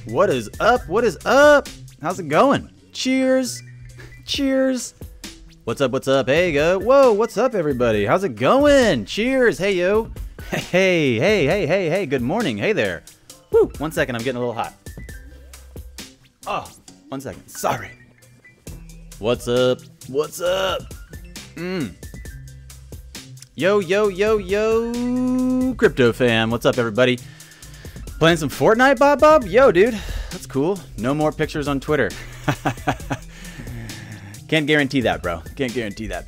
What is up? What is up? How's it going? Cheers. Cheers. What's up? What's up? Hey, go. Whoa, what's up, everybody? How's it going? Cheers. Hey, yo. Hey, hey, hey, hey, hey. Good morning. Hey there. Woo. 1 second. I'm getting a little hot. Oh, 1 second. Sorry. What's up? What's up? Yo, yo, yo, yo. Crypto fam. What's up, everybody? Playing some Fortnite, Bob? Yo, dude. That's cool. No more pictures on Twitter. Can't guarantee that, bro. Can't guarantee that.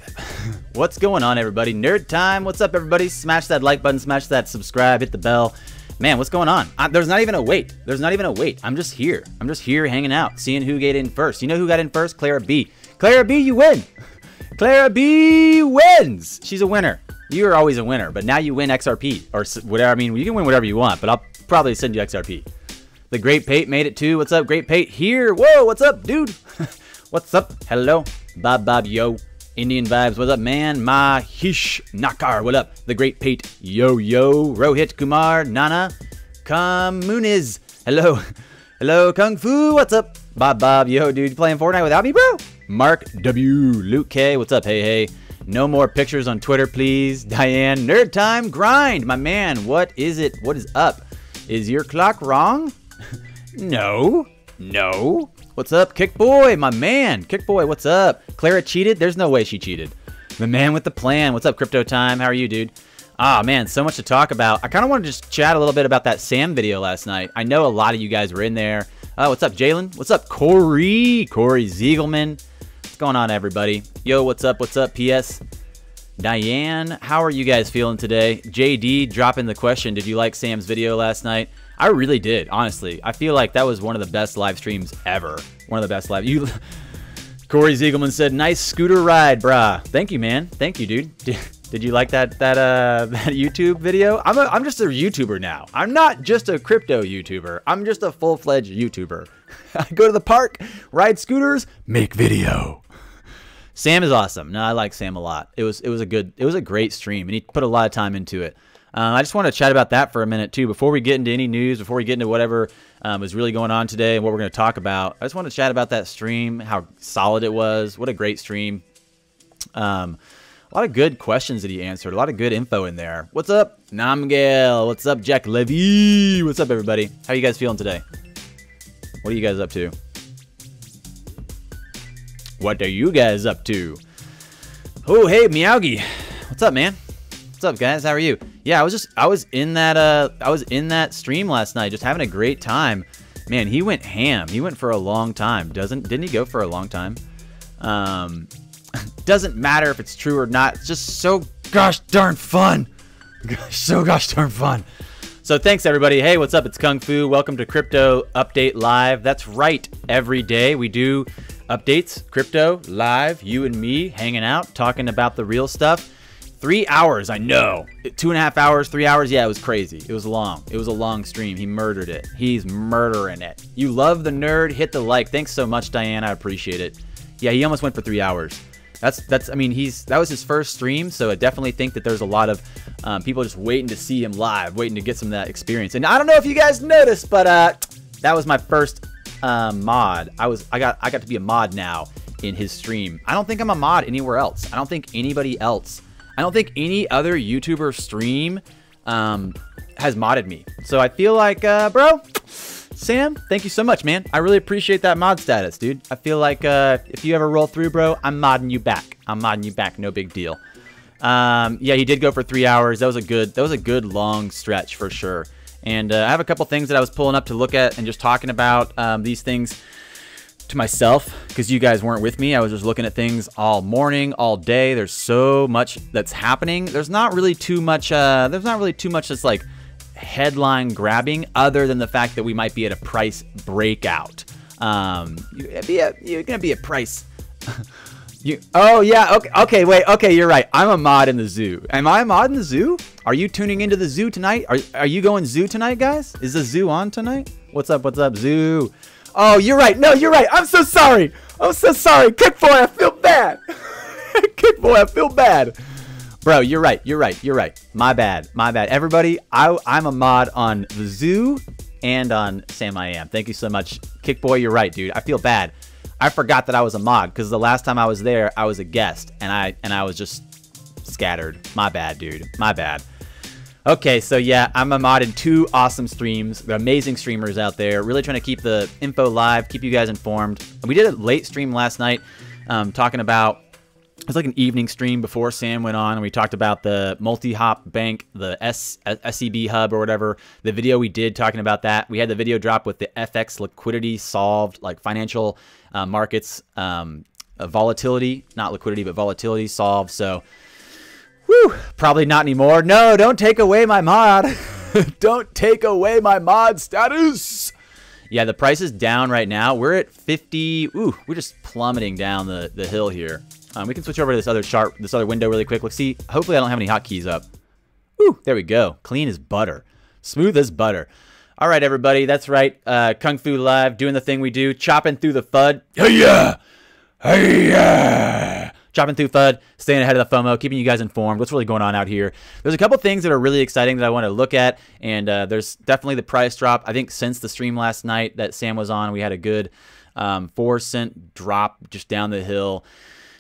What's going on, everybody? Nerd time. What's up, everybody? Smash that like button. Smash that subscribe. Hit the bell. Man, what's going on? There's not even a wait. There's not even a wait. I'm just here. I'm just here hanging out, seeing who got in first. You know who got in first? Clara B. Clara B, you win. Clara B wins. She's a winner. You're always a winner, but now you win XRP or whatever. I mean, you can win whatever you want, but I'll probably send you XRP. The Great Pate made it too. What's up, Great Pate? Here. Whoa, what's up, dude? What's up? Hello. Bob, yo. Indian vibes. What's up, man? Mahish Nakar. What up? The Great Pate. Yo. Rohit Kumar. Nana. Kamuniz. Hello. Hello, Kung Fu. What's up? Bob, yo, dude. You playing Fortnite without me, bro? Mark W. Luke K. What's up? Hey. No more pictures on Twitter, please. Diane. Nerd time. Grind. My man. What is it? What is up? Is your clock wrong? No. What's up, Kickboy? My man. Kickboy, what's up? Clara cheated? There's no way she cheated. The man with the plan. What's up, Crypto Time? How are you, dude? Ah, man, so much to talk about. I kind of want to just chat a little bit about that Sam video last night. I know a lot of you guys were in there. What's up, Jalen? What's up, Corey? Corey Ziegelman. What's going on, everybody? Yo, what's up? What's up, PS? Diane, how are you guys feeling today? JD dropping the question, did you like Sam's video last night? I really did, honestly. I feel like that was one of the best live streams ever. One of the best live. Corey Ziegelman said, "Nice scooter ride, brah." Thank you, man. Thank you, dude. Did you like that YouTube video? I'm just a YouTuber now. I'm not just a crypto YouTuber. I'm just a full-fledged YouTuber. I go to the park, ride scooters, make video. Sam is awesome. No, I like Sam a lot. It was a great stream, and he put a lot of time into it. I just want to chat about that for a minute too. Before we get into any news, before we get into whatever is really going on today and what we're going to talk about, I just want to chat about that stream, how solid it was. What a great stream. A lot of good questions that he answered. A lot of good info in there. What's up, Namgale? What's up, Jack Levy? What's up, everybody? How are you guys feeling today? What are you guys up to? What are you guys up to? Oh, hey, Miyagi. What's up, man? What's up, guys? How are you? Yeah, I was in that stream last night, just having a great time. Man, he went ham. He went for a long time. Didn't he go for a long time? Doesn't matter if it's true or not. It's just so gosh darn fun. So gosh darn fun. So thanks, everybody. Hey, what's up? It's Kung Fu. Welcome to Crypto Update Live. That's right. Every day we do updates, crypto live, you and me hanging out, talking about the real stuff. 3 hours, I know. 2.5 hours, 3 hours. Yeah, it was crazy. It was long. It was a long stream. He murdered it. He's murdering it. You love the nerd. Hit the like. Thanks so much, Diane. I appreciate it. Yeah, he almost went for 3 hours. I mean, that was his first stream, so I definitely think that there's a lot of people just waiting to see him live, waiting to get some of that experience. And I don't know if you guys noticed, but that was my first mod. I got to be a mod now in his stream. I don't think I'm a mod anywhere else. I don't think anybody else. I don't think any other YouTuber stream has modded me. So I feel like, bro, Sam, thank you so much, man. I really appreciate that mod status, dude. I feel like if you ever roll through, bro, I'm modding you back. I'm modding you back. No big deal. Yeah, he did go for 3 hours. That was a good long stretch for sure. And I have a couple things that I was pulling up to look at and just talking about these things to myself, because you guys weren't with me. I was just looking at things all morning, all day. There's so much that's happening. There's not really too much that's like headline grabbing, other than the fact that we might be at a price breakout. You're gonna be a price. Oh yeah, okay, wait, okay, you're right. I'm a mod in the zoo. Am I a mod in the zoo? Are you tuning into the zoo tonight? Are you going zoo tonight, guys? Is the zoo on tonight? What's up, zoo? Oh, you're right. No, you're right. I'm so sorry. I'm so sorry. Kickboy, I feel bad. Kickboy, I feel bad. Bro, you're right. You're right. My bad. Everybody, I'm a mod on the zoo and on Sam I Am. Thank you so much. Kickboy, you're right, dude. I feel bad. I forgot that I was a mod because the last time I was there, I was a guest, and I was just scattered. My bad, dude. My bad. Okay, so yeah, I'm a mod in 2 awesome streams. They're amazing streamers out there. Really trying to keep the info live, keep you guys informed. We did a late stream last night talking about, it was like an evening stream before Sam went on, and we talked about the multi-hop bank, the SEB hub or whatever. The video we did talking about that. We had the video drop with the FX liquidity solved, like financial markets volatility, not liquidity, but volatility solved. So, whew, probably not anymore. No, don't take away my mod. Don't take away my mod status. Yeah, the price is down right now. We're at 50. Ooh, we're just plummeting down the hill here. We can switch over to this other chart, this other window really quick. Let's see. Hopefully I don't have any hotkeys up. Ooh, there we go. Clean as butter. Smooth as butter. All right, everybody. That's right. Kung Fu Live, doing the thing we do. Chopping through the FUD. Hey-ya! Hey-ya! Chopping through FUD, staying ahead of the FOMO, keeping you guys informed. What's really going on out here? There's a couple things that are really exciting that I want to look at, and there's definitely the price drop. I think since the stream last night that Sam was on, we had a good 4-cent drop just down the hill.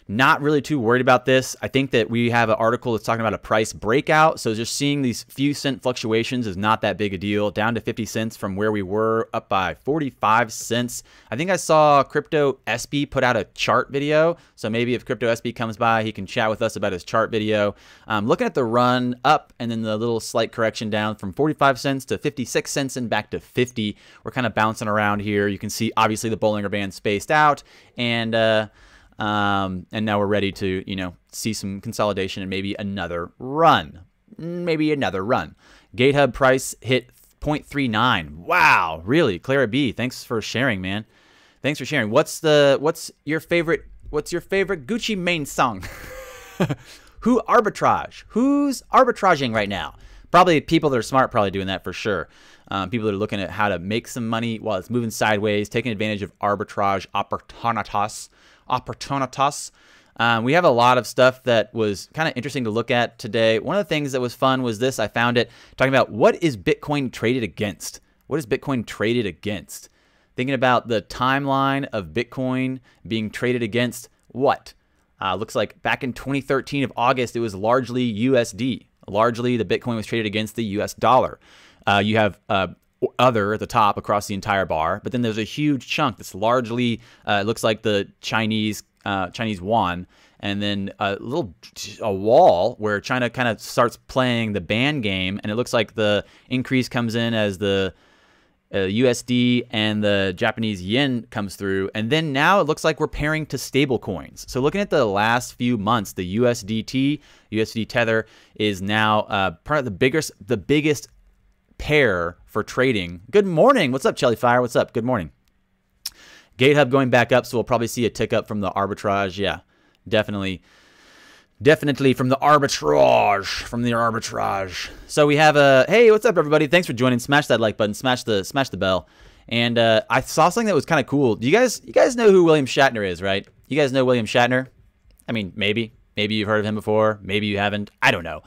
Not really too worried about this. I think that we have an article that's talking about a price breakout. So just seeing these few cent fluctuations is not that big a deal. Down to 50 cents from where we were, up by 45 cents. I think I saw Crypto SB put out a chart video. So maybe if Crypto SB comes by, he can chat with us about his chart video. Looking at the run up and then the little slight correction down from 45 cents to 56 cents and back to 50. We're kind of bouncing around here. You can see obviously the Bollinger Band spaced out, and now we're ready to, you know, see some consolidation and maybe another run. Maybe another run. GateHub price hit 0.39. Wow, really? Clara B, thanks for sharing, man. Thanks for sharing. What's your favorite Gucci Mane song? Who's arbitraging right now? Probably people that are smart, probably doing that for sure. People that are looking at how to make some money while it's moving sideways, taking advantage of arbitrage opportunitas. We have a lot of stuff that was kind of interesting to look at today. One of the things that was fun was this. I found it talking about what is Bitcoin traded against? What is Bitcoin traded against? Thinking about the timeline of Bitcoin being traded against what? Looks like back in 2013 of August, it was largely USD. Largely, the Bitcoin was traded against the US dollar. You have other at the top across the entire bar, but then there's a huge chunk that's largely looks like the Chinese yuan, and then a wall where China kind of starts playing the ban game, and it looks like the increase comes in as the USD and the Japanese yen comes through, and then now it looks like we're pairing to stable coins. So looking at the last few months, the USD Tether is now part of the biggest pair for trading. Good morning. What's up, Jellyfire? What's up? Good morning. GateHub going back up, so we'll probably see a tick up from the arbitrage. Yeah, definitely from the arbitrage. So we have a hey, what's up, everybody? Thanks for joining. Smash that like button. Smash the bell. And I saw something that was kind of cool. Do you guys know who William Shatner is, right? You guys know William Shatner? I mean, maybe you've heard of him before. Maybe you haven't. I don't know.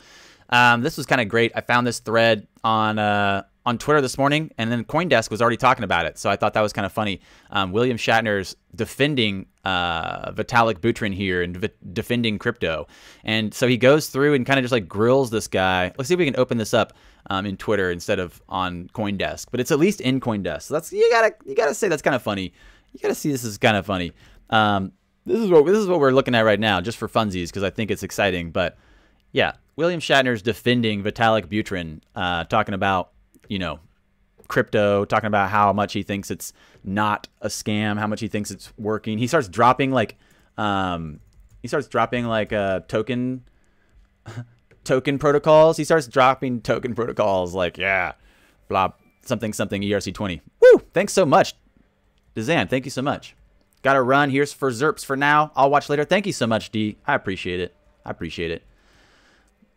This was kind of great. I found this thread on Twitter this morning, and then CoinDesk was already talking about it, so I thought that was kind of funny. William Shatner's defending Vitalik Buterin here and defending crypto, and so he goes through and kind of just like grills this guy. Let's see if we can open this up in Twitter instead of on CoinDesk, but it's at least in CoinDesk. So that's you gotta say that's kind of funny. You gotta see this is kind of funny. This is what we're looking at right now, just for funsies, because I think it's exciting. But yeah, William Shatner's defending Vitalik Buterin, talking about, you know, crypto, talking about how much he thinks it's not a scam, how much he thinks it's working. He starts dropping like token protocols. He starts dropping token protocols like, yeah, blah, something ERC20. Woo! Thanks so much, Dezan. Thank you so much. Got to run. Here's for Zerps for now. I'll watch later. Thank you so much, D. I appreciate it.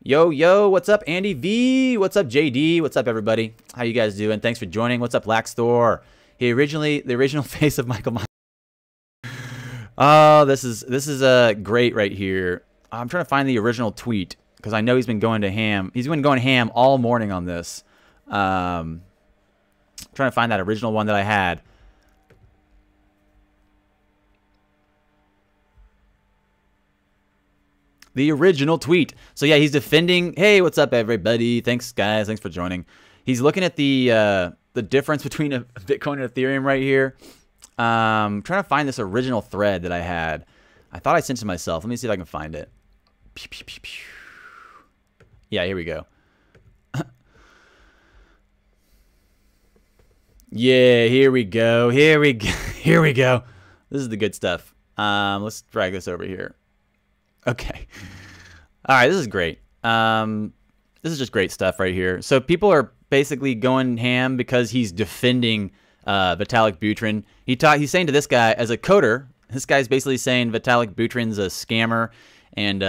Yo, what's up, Andy V? What's up, JD? What's up, everybody? How you guys doing? Thanks for joining. What's up, Laxthor? The original face of Michael Myers. Oh, this is great right here. I'm trying to find the original tweet because I know he's been going to ham. He's been going ham all morning on this. trying to find that original one that I had. The original tweet. So yeah, he's defending. Hey, what's up, everybody? Thanks, guys. Thanks for joining. He's looking at the difference between a Bitcoin and Ethereum right here. Trying to find this original thread that I had. I thought I sent it to myself. Let me see if I can find it. Pew, pew, pew, pew. Yeah, here we go. Yeah, here we go. Here we go. Here we go. This is the good stuff. Let's drag this over here. Okay. All right, this is great. This is just great stuff right here. So people are basically going ham because he's defending Vitalik Buterin. He's saying to this guy, as a coder, this guy's basically saying Vitalik Buterin's a scammer, and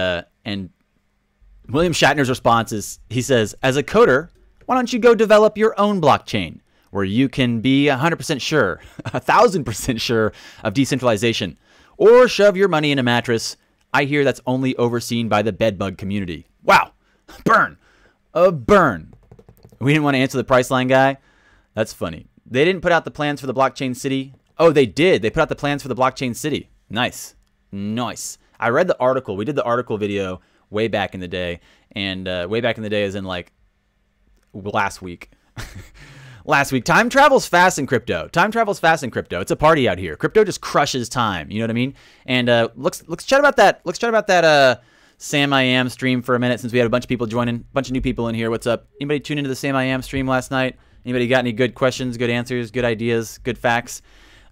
William Shatner's response is, he says, as a coder, why don't you go develop your own blockchain where you can be 100% sure, 1,000% sure of decentralization, or shove your money in a mattress. I hear that's only overseen by the bedbug community. Wow. Burn. A burn. We didn't want to answer the Priceline guy. That's funny. They didn't put out the plans for the blockchain city. Oh, they did. They put out the plans for the blockchain city. Nice. Nice. I read the article. We did the article video way back in the day. And way back in the day is in like last week. Last week. Time travels fast in crypto. Time travels fast in crypto. It's a party out here. Crypto just crushes time. You know what I mean? And let's chat about that. Let's chat about that Sam I Am stream for a minute, since we had a bunch of people joining, a bunch of new people in here. What's up? Anybody tune into the Sam I Am stream last night? Anybody got any good questions, good answers, good ideas, good facts?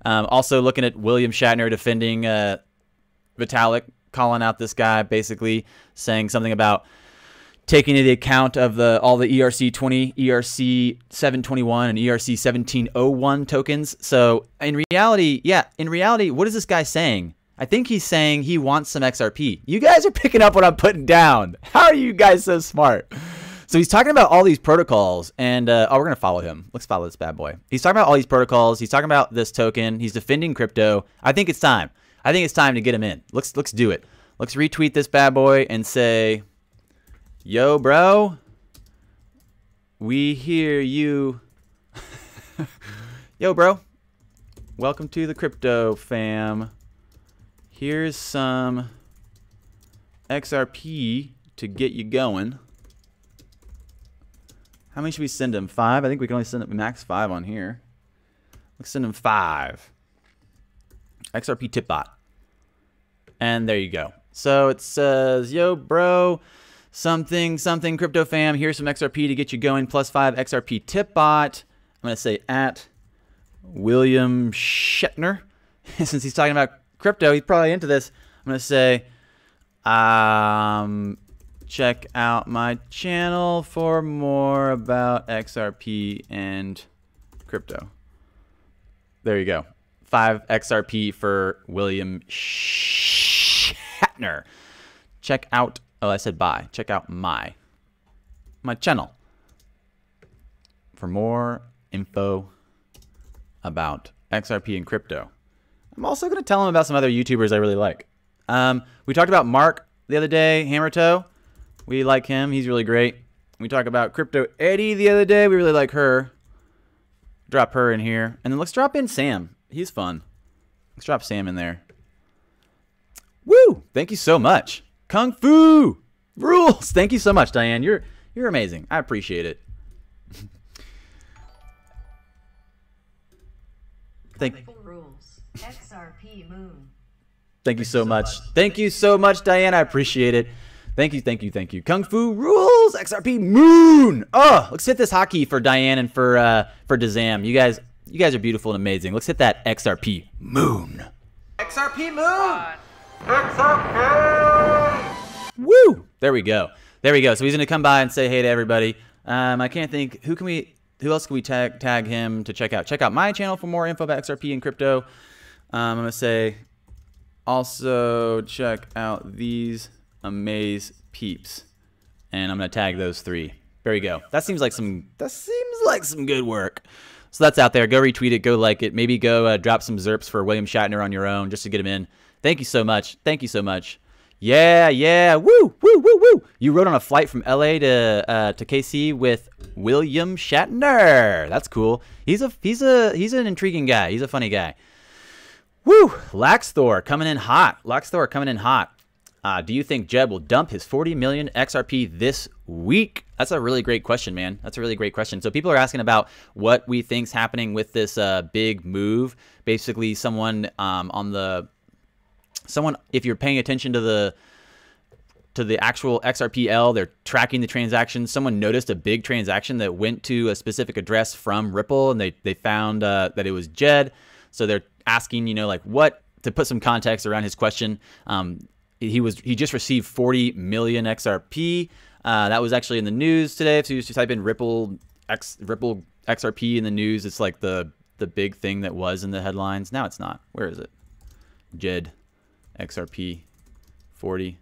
Also looking at William Shatner defending Vitalik, calling out this guy, basically saying something about taking into account of all the ERC20, ERC721, and ERC1701 tokens. So in reality, what is this guy saying? I think he's saying he wants some XRP. You guys are picking up what I'm putting down. How are you guys so smart? So he's talking about all these protocols, and oh, we're going to follow him. Let's follow this bad boy. He's talking about all these protocols. He's talking about this token. He's defending crypto. I think it's time. I think it's time to get him in. Let's do it. Let's retweet this bad boy and say, yo, bro, we hear you. Yo, bro, welcome to the crypto fam. Here's some XRP to get you going. How many should we send him? 5? I think we can only send him max 5 on here. Let's send him 5. XRP tip bot. And there you go. So it says, yo, bro, something crypto fam, here's some XRP to get you going, plus 5 XRP tip bot. I'm going to say at William Shatner. Since he's talking about crypto, he's probably into this. I'm going to say, check out my channel for more about XRP and crypto. There you go. 5 XRP for William Shatner. Check out, oh, I said buy. Check out my channel for more info about XRP and crypto. I'm also going to tell him about some other YouTubers I really like. We talked about Mark the other day, Hammertoe. We like him. He's really great. We talked about Crypto Eddie the other day. We really like her. Drop her in here. And then let's drop in Sam. He's fun. Let's drop Sam in there. Woo! Thank you so much. Kung Fu rules. Thank you so much, Diane. You're amazing. I appreciate it. Rules. XRP Moon. Thank you so much. Thank you so much, Diane. I appreciate it. Thank you, thank you, thank you. Kung Fu rules. XRP Moon. Oh, let's hit this hotkey for Diane and for Dazam. You guys are beautiful and amazing. Let's hit that XRP Moon. XRP Moon. XRP. Woo! There we go. There we go. So he's gonna come by and say hey to everybody. I can't think who else can we tag him to check out? Check out my channel for more info about XRP and crypto. I'm gonna say also check out these amaze peeps, and I'm gonna tag those 3. There you go. That seems like some good work. So that's out there. Go retweet it. Go like it. Maybe go drop some zerps for William Shatner on your own just to get him in. Thank you so much. Thank you so much. Yeah, yeah. Woo, woo, woo, woo. You rode on a flight from LA to KC with William Shatner. That's cool. He's an intriguing guy. He's a funny guy. Woo! Laxthor coming in hot. Laxthor coming in hot. Do you think Jeb will dump his 40 million XRP this week? That's a really great question, man. That's a really great question. So people are asking about what we think's happening with this big move. Basically, someone if you're paying attention to the actual XRPL, they're tracking the transaction. Someone noticed a big transaction that went to a specific address from Ripple, and they found that it was Jed. So they're asking, like what, to put some context around his question. He just received 40 million XRP. That was actually in the news today. If you type in Ripple XRP in the news, it's like the big thing that was in the headlines. Now it's not. Where is it? Jed XRP 40.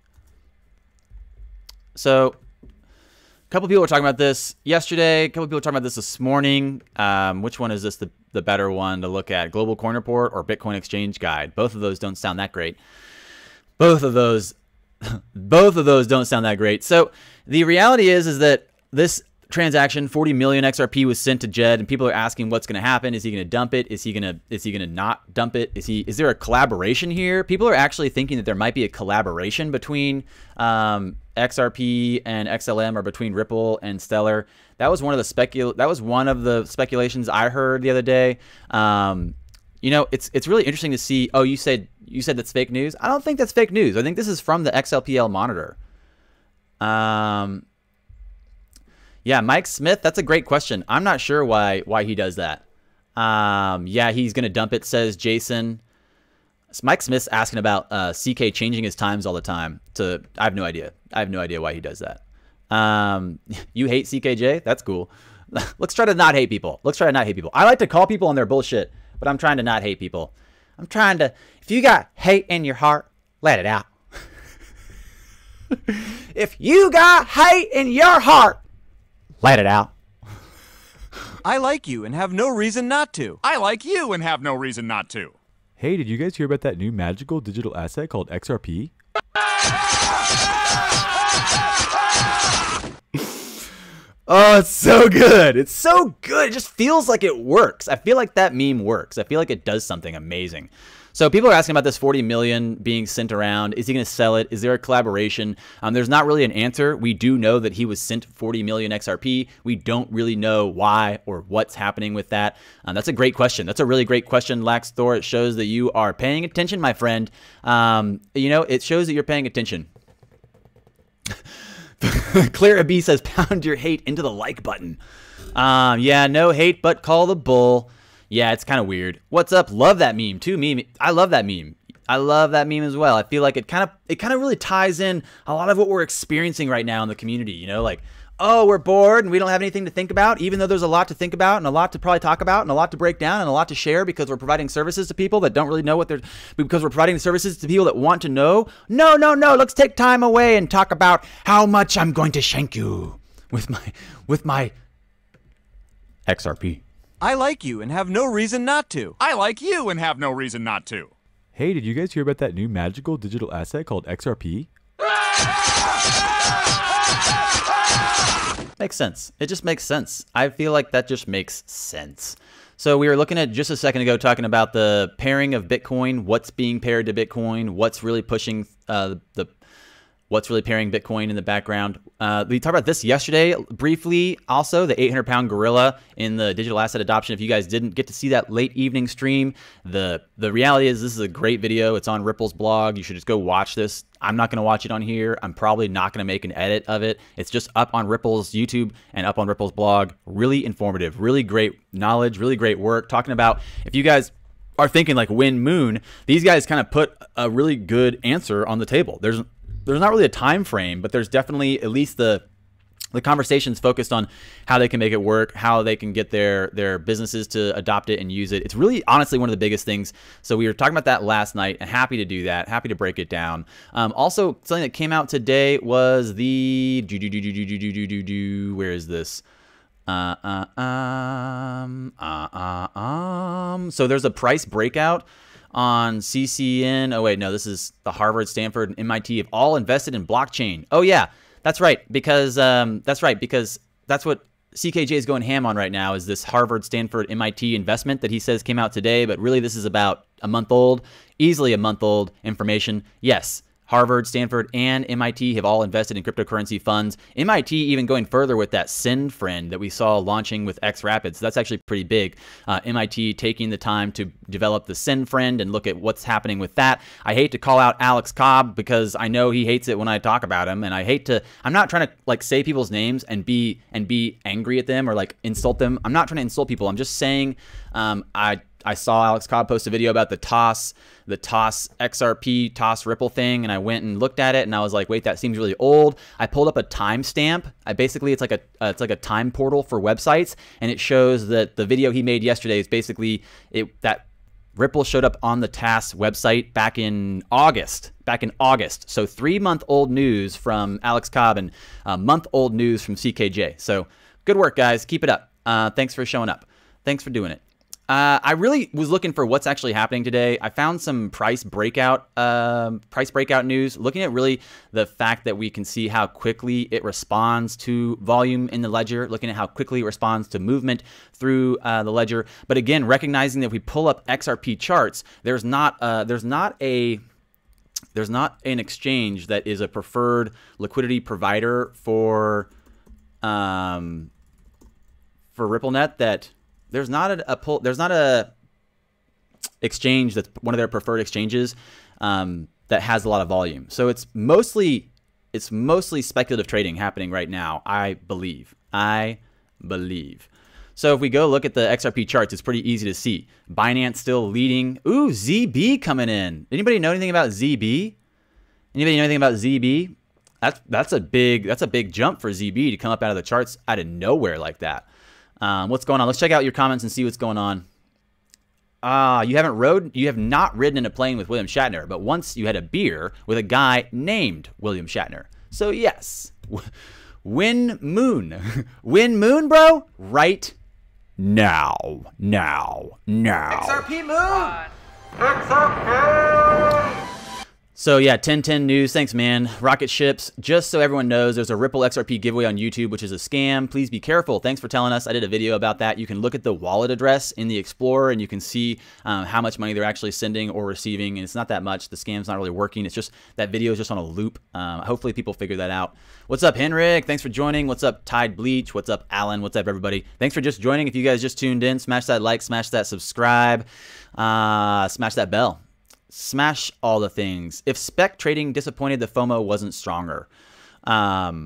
So a couple people were talking about this yesterday. A couple people were talking about this morning. Which one is this the better one to look at? Global Coin Report or Bitcoin Exchange Guide? Both of those don't sound that great. Both of those don't sound that great. So the reality is that this transaction, 40 million XRP, was sent to Jed, and people are asking what's going to happen. Is he going to dump it? Is he going to not dump it? Is there a collaboration here? People are actually thinking that there might be a collaboration between XRP and XLM, or between Ripple and Stellar. That was one of the speculations I heard the other day. It's really interesting to see. Oh, you said that's fake news? I don't think that's fake news. I think this is from the XLPL monitor. Yeah, Mike Smith, that's a great question. I'm not sure why he does that. Yeah, he's going to dump it, says Jason. Mike Smith's asking about CK changing his times all the time. I have no idea. I have no idea why he does that. You hate CKJ? That's cool. Let's try to not hate people. I like to call people on their bullshit, but I'm trying to not hate people. If you got hate in your heart, let it out. If you got hate in your heart, let it out. I like you and have no reason not to. I like you and have no reason not to. Hey, did you guys hear about that new magical digital asset called XRP? Oh, it's so good. It's so good. It just feels like it works. I feel like that meme works. I feel like it does something amazing. So people are asking about this 40 million being sent around. Is he going to sell it? Is there a collaboration? There's not really an answer. We do know that he was sent 40 million XRP. We don't really know why or what's happening with that. That's a great question. That's a really great question, Laxthor. It shows that you are paying attention, my friend. It shows that you're paying attention. Clara B says, pound your hate into the like button. Yeah, no hate, but call the bull. Yeah, it's kind of weird. What's up? Love that meme too. I love that meme. I love that meme as well. I feel like it kind of really ties in a lot of what we're experiencing right now in the community. Like, oh, we're bored and we don't have anything to think about, even though there's a lot to think about and a lot to probably talk about and a lot to break down and a lot to share, because we're providing services to people that don't really know because we're providing services to people that want to know. No. Let's take time away and talk about how much I'm going to shank you with my XRP. I like you and have no reason not to. I like you and have no reason not to. Hey, did you guys hear about that new magical digital asset called XRP? Makes sense. It just makes sense. I feel like that just makes sense. So we were looking at just a second ago talking about the pairing of Bitcoin, what's being paired to Bitcoin, what's really pushing what's really pairing Bitcoin in the background. We talked about this yesterday briefly. Also, the 800-pound gorilla in the digital asset adoption. If you guys didn't get to see that late evening stream, the reality is this is a great video. It's on Ripple's blog. You should just go watch this. I'm not going to watch it on here. I'm probably not going to make an edit of it. It's just up on Ripple's YouTube and up on Ripple's blog. Really informative, really great knowledge, really great work. Talking about, if you guys are thinking like Win Moon, these guys kind of put a really good answer on the table. There's not really a time frame, but there's definitely at least the conversations focused on how they can make it work, how they can get their businesses to adopt it and use it. It's really honestly one of the biggest things. So we were talking about that last night, and happy to do that, happy to break it down. Also, something that came out today was the where is this? So there's a price breakout on CCN. Oh wait, no, this is the Harvard, Stanford, and MIT have all invested in blockchain. Oh yeah, that's right, because that's what CKJ is going ham on right now, is this Harvard, Stanford, MIT investment that he says came out today, but really this is about a month old, easily a month old information. Yes, Harvard, Stanford, and MIT have all invested in cryptocurrency funds. MIT even going further with that Send Friend that we saw launching with XRapid. So that's actually pretty big. MIT taking the time to develop the Send Friend and look at what's happening with that. I hate to call out Alex Cobb because I know he hates it when I talk about him, and I'm not trying to like say people's names and be angry at them or like insult them. I'm not trying to insult people. I'm just saying I saw Alex Cobb post a video about the TOS XRP, TOS Ripple thing, and I went and looked at it, and I was like, wait, that seems really old. I pulled up a timestamp. It's like a time portal for websites, and it shows that the video he made yesterday is basically that Ripple showed up on the TOS website back in August. So 3-month-old news from Alex Cobb and month-old news from CKJ. So good work, guys. Keep it up. Thanks for showing up. Thanks for doing it. I really was looking for what's actually happening today. I found some price breakout news, looking at really the fact that we can see how quickly it responds to volume in the ledger, looking at how quickly it responds to movement through the ledger. But again, recognizing that if we pull up XRP charts, there's not an exchange that is a preferred liquidity provider for RippleNet that. There's not a exchange that's one of their preferred exchanges that has a lot of volume. So it's mostly speculative trading happening right now. I believe. So if we go look at the XRP charts, it's pretty easy to see. Binance still leading. Ooh, ZB coming in. Anybody know anything about ZB? That's a big jump for ZB to come up out of the charts out of nowhere like that. What's going on? Let's check out your comments and see what's going on. You have not ridden in a plane with William Shatner, but once you had a beer with a guy named William Shatner. So yes, win moon, bro, right now. XRP moon! So yeah, 1010 news. Thanks, man. Rocket ships. Just so everyone knows, there's a Ripple XRP giveaway on YouTube, which is a scam. Please be careful. Thanks for telling us. I did a video about that. You can look at the wallet address in the Explorer, and you can see how much money they're actually sending or receiving. And it's not that much. The scam's not really working. It's just that video is just on a loop. Hopefully people figure that out. What's up, Henrik? Thanks for joining. What's up, Tide Bleach? What's up, Alan? What's up, everybody? Thanks for just joining. If you guys just tuned in, smash that like, smash that subscribe, smash that bell. Smash all the things. If spec trading disappointed, the FOMO wasn't stronger. Yeah,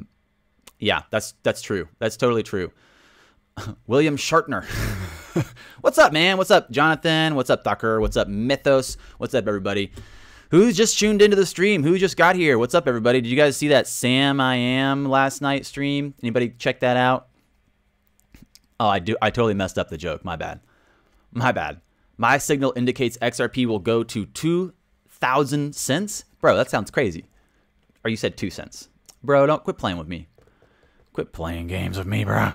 that's true. That's totally true. William Shatner. What's up, man? What's up, Jonathan? What's up, Tucker? What's up, Mythos? What's up, everybody? Who's just tuned into the stream? Who just got here? What's up, everybody? Did you guys see that Sam I Am last night stream? Anybody check that out? Oh, I do. I totally messed up the joke. My bad. My signal indicates XRP will go to 2,000 cents. Bro, that sounds crazy. Or you said 2 cents. Bro, don't quit playing with me. Quit playing games with me, bro.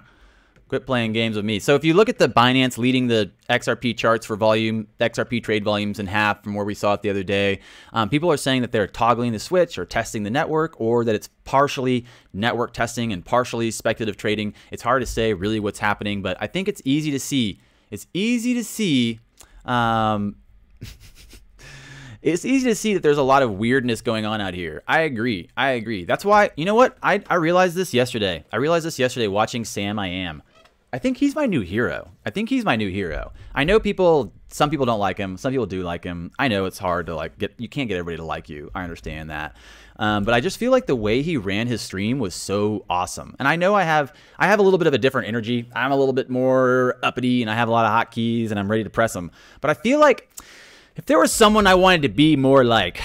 Quit playing games with me. So if you look at the Binance leading the XRP charts for volume, the XRP trade volumes in half from where we saw it the other day, people are saying that they're toggling the switch or testing the network, or that it's partially network testing and partially speculative trading. It's hard to say really what's happening, but I think it's easy to see. It's easy to see that there's a lot of weirdness going on out here. I agree. That's why, you know what? I realized this yesterday. Watching Sam I Am. I think he's my new hero. I know some people don't like him. Some people do like him. I know it's hard to you can't get everybody to like you. I understand that. But I just feel like the way he ran his stream was so awesome. And I know I have a little bit of a different energy. I'm a little bit more uppity, and I have a lot of hotkeys, and I'm ready to press them. But I feel like if there was someone I wanted to be more like,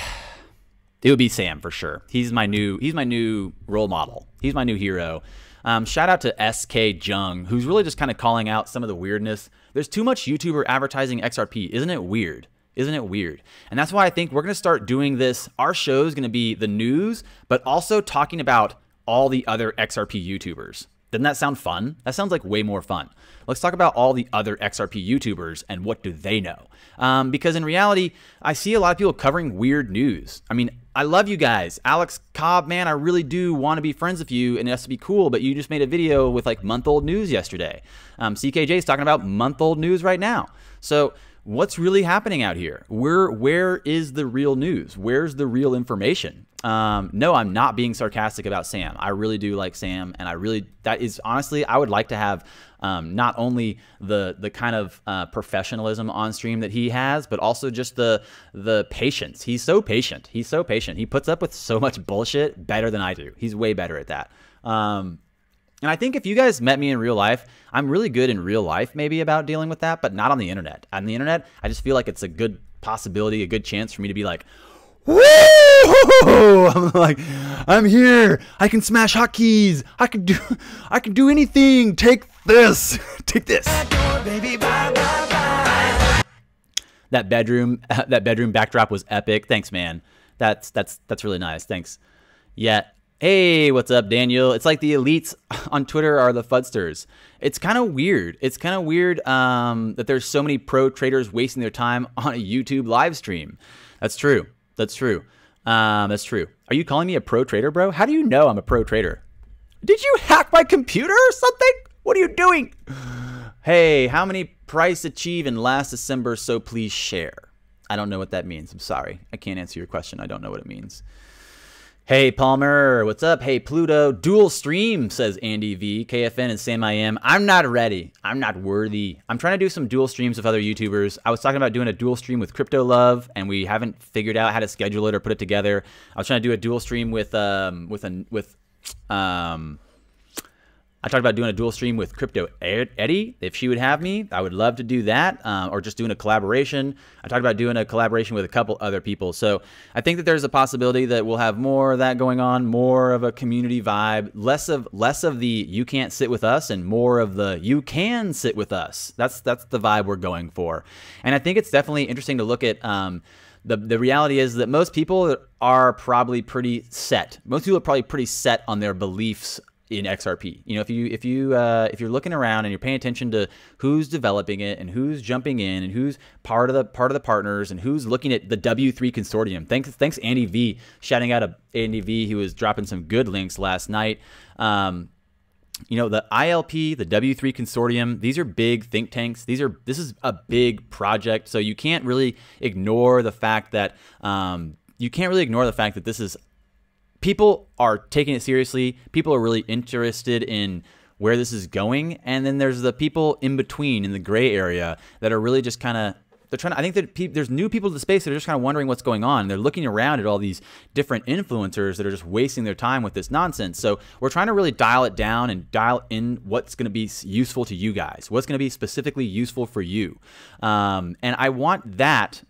it would be Sam for sure. He's my new role model. He's my new hero. Shout out to SK Jung, who's really just kind of calling out some of the weirdness. There's too much YouTuber advertising XRP. Isn't it weird? And that's why I think we're going to start doing this. Our show is going to be the news, but also talking about all the other XRP YouTubers. Doesn't that sound fun? That sounds like way more fun. Let's talk about all the other XRP YouTubers and what do they know? Because in reality, I see a lot of people covering weird news. I mean, I love you guys. Alex Cobb, man, I really do want to be friends with you and it has to be cool, but you just made a video with like month-old news yesterday. CKJ is talking about month-old news right now. So what's really happening out here? Where is the real news? Where's the real information? No, I'm not being sarcastic about Sam. I really do like Sam, and that is honestly, I would like to have not only the kind of professionalism on stream that he has, but also just the patience. He's so patient. He's so patient. He puts up with so much bullshit better than I do. He's way better at that. And I think if you guys met me in real life, I'm really good in real life maybe about dealing with that, but not on the internet. On the internet, I just feel like it's a good possibility, a good chance for me to be like, woo! I'm like, I'm here. I can smash hotkeys. I can do anything. Take this. Take this. That bedroom backdrop was epic. Thanks, man. That's really nice. Thanks. Yeah. Hey, what's up, Daniel? It's like the elites on Twitter are the fudsters. It's kind of weird. It's kind of weird that there's so many pro traders wasting their time on a YouTube live stream. That's true. That's true. That's true. Are you calling me a pro trader, bro? How do you know I'm a pro trader? Did you hack my computer or something? What are you doing? Hey, how many price achieve in last December, so please share? I don't know what that means. I'm sorry. I can't answer your question. I don't know what it means. Hey, Palmer, what's up? Hey, Pluto, dual stream, says Andy V, KFN, and Sam I Am. I'm not ready. I'm not worthy. I'm trying to do some dual streams with other YouTubers. I was talking about doing a dual stream with Crypto Love, and we haven't figured out how to schedule it or put it together. I was trying to do a dual stream I talked about doing a dual stream with Crypto Eddie. If she would have me, I would love to do that, or just doing a collaboration. I talked about doing a collaboration with a couple other people. So I think that there's a possibility that we'll have more of that going on, more of a community vibe, less of the you can't sit with us and more of the you can sit with us. That's the vibe we're going for. And I think it's definitely interesting to look at the reality is that most people are probably pretty set. Most people are probably pretty set on their beliefs in XRP. You know, if you're looking around and you're paying attention to who's developing it and who's jumping in and who's part of the partners and who's looking at the W3 consortium. Thanks Andy V, shouting out Andy V, who was dropping some good links last night. You know, the ILP, the W3 consortium, these are big think tanks. This is a big project, so you can't really ignore the fact that this is. People are taking it seriously. People are really interested in where this is going. And then there's the people in between, in the gray area, that are really just kind of, I think that there's new people to the space that are just kind of wondering what's going on. They're looking around at all these different influencers that are just wasting their time with this nonsense. So we're trying to really dial it down and dial in what's going to be useful to you guys, what's going to be specifically useful for you. And I want that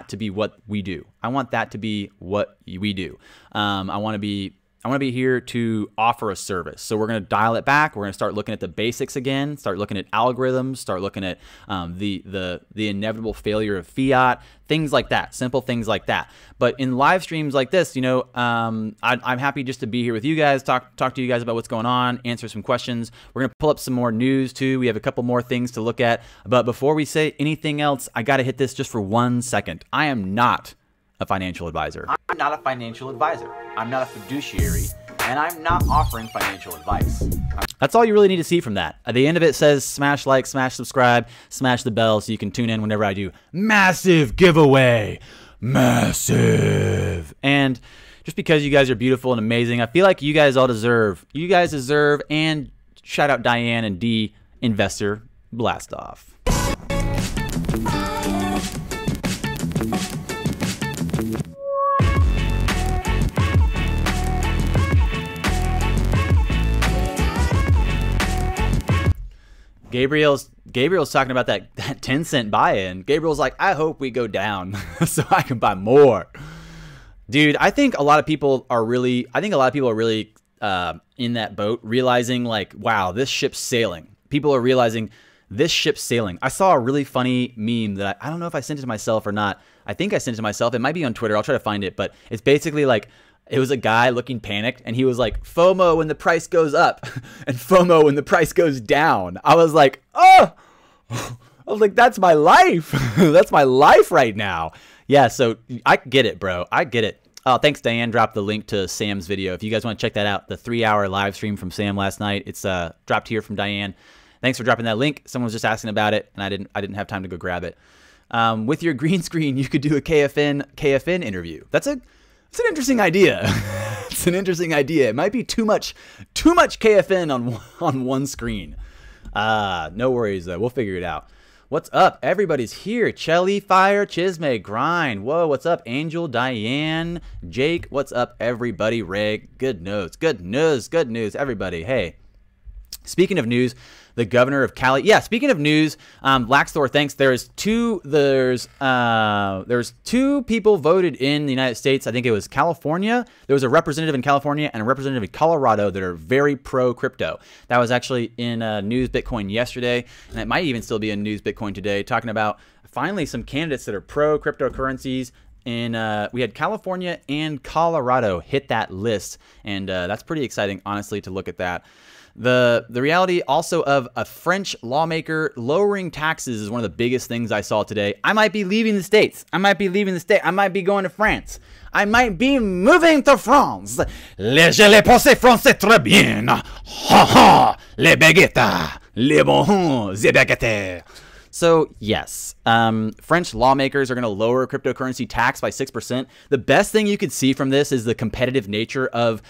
to be what we do. I want that to be what we do. I want to be here to offer a service. So we're going to dial it back. We're going to start looking at the basics again, start looking at algorithms, start looking at the inevitable failure of fiat, things like that, simple things like that. But in live streams like this, you know, I'm happy just to be here with you guys, talk to you guys about what's going on, answer some questions. We're going to pull up some more news too. We have a couple more things to look at. But before we say anything else, I got to hit this just for 1 second. I am not a financial advisor. I'm not a financial advisor. I'm not a fiduciary, and I'm not offering financial advice. That's all you really need to see from that. At the end of it says smash like, smash subscribe, smash the bell so you can tune in whenever I do massive giveaway. Massive. And just because you guys are beautiful and amazing, I feel like you guys deserve, and shout out Diane and D, investor, blast off. Gabriel's talking about that 10-cent buy-in. Gabriel's like, I hope we go down so I can buy more. Dude, I think a lot of people are really in that boat, realizing like, wow, this ship's sailing. People are realizing this ship's sailing. I saw a really funny meme that I don't know if I sent it to myself or not. I think I sent it to myself. It might be on Twitter. I'll try to find it, but it's basically like It was a guy looking panicked, and he was like, FOMO when the price goes up and FOMO when the price goes down. I was like, oh, I was like, that's my life. That's my life right now. Yeah, so I get it, bro. I get it. Oh, thanks, Diane. Dropped the link to Sam's video. If you guys want to check that out, the 3-hour live stream from Sam last night, it's dropped here from Diane. Thanks for dropping that link. Someone was just asking about it, and I didn't have time to go grab it. With your green screen, you could do a KFN interview. It's an interesting idea. It's an interesting idea. It might be too much KFN on one screen. No worries though. We'll figure it out. What's up? Everybody's here. Chelly, Fire, Chisme, Grind. Whoa, what's up? Angel, Diane, Jake. What's up, everybody? Reg. Good news. Good news. Good news, everybody. Hey. Speaking of news, the governor of Cali. Yeah, speaking of news, Laxthor, thanks. There's two people voted in the United States. I think it was California. There was a representative in California and a representative in Colorado that are very pro crypto. That was actually in News Bitcoin yesterday, and it might even still be in News Bitcoin today, talking about finally some candidates that are pro cryptocurrencies. And we had California and Colorado hit that list, and that's pretty exciting, honestly, to look at that. The reality also of a French lawmaker lowering taxes is one of the biggest things I saw today. I might be leaving the States. I might be leaving the state. I might be going to France. I might be moving to France. Je les pensais français très bien. Ha ha. Les baguettes. Les bonbons. Les baguettes. So yes, French lawmakers are going to lower cryptocurrency tax by 6%. The best thing you could see from this is the competitive nature of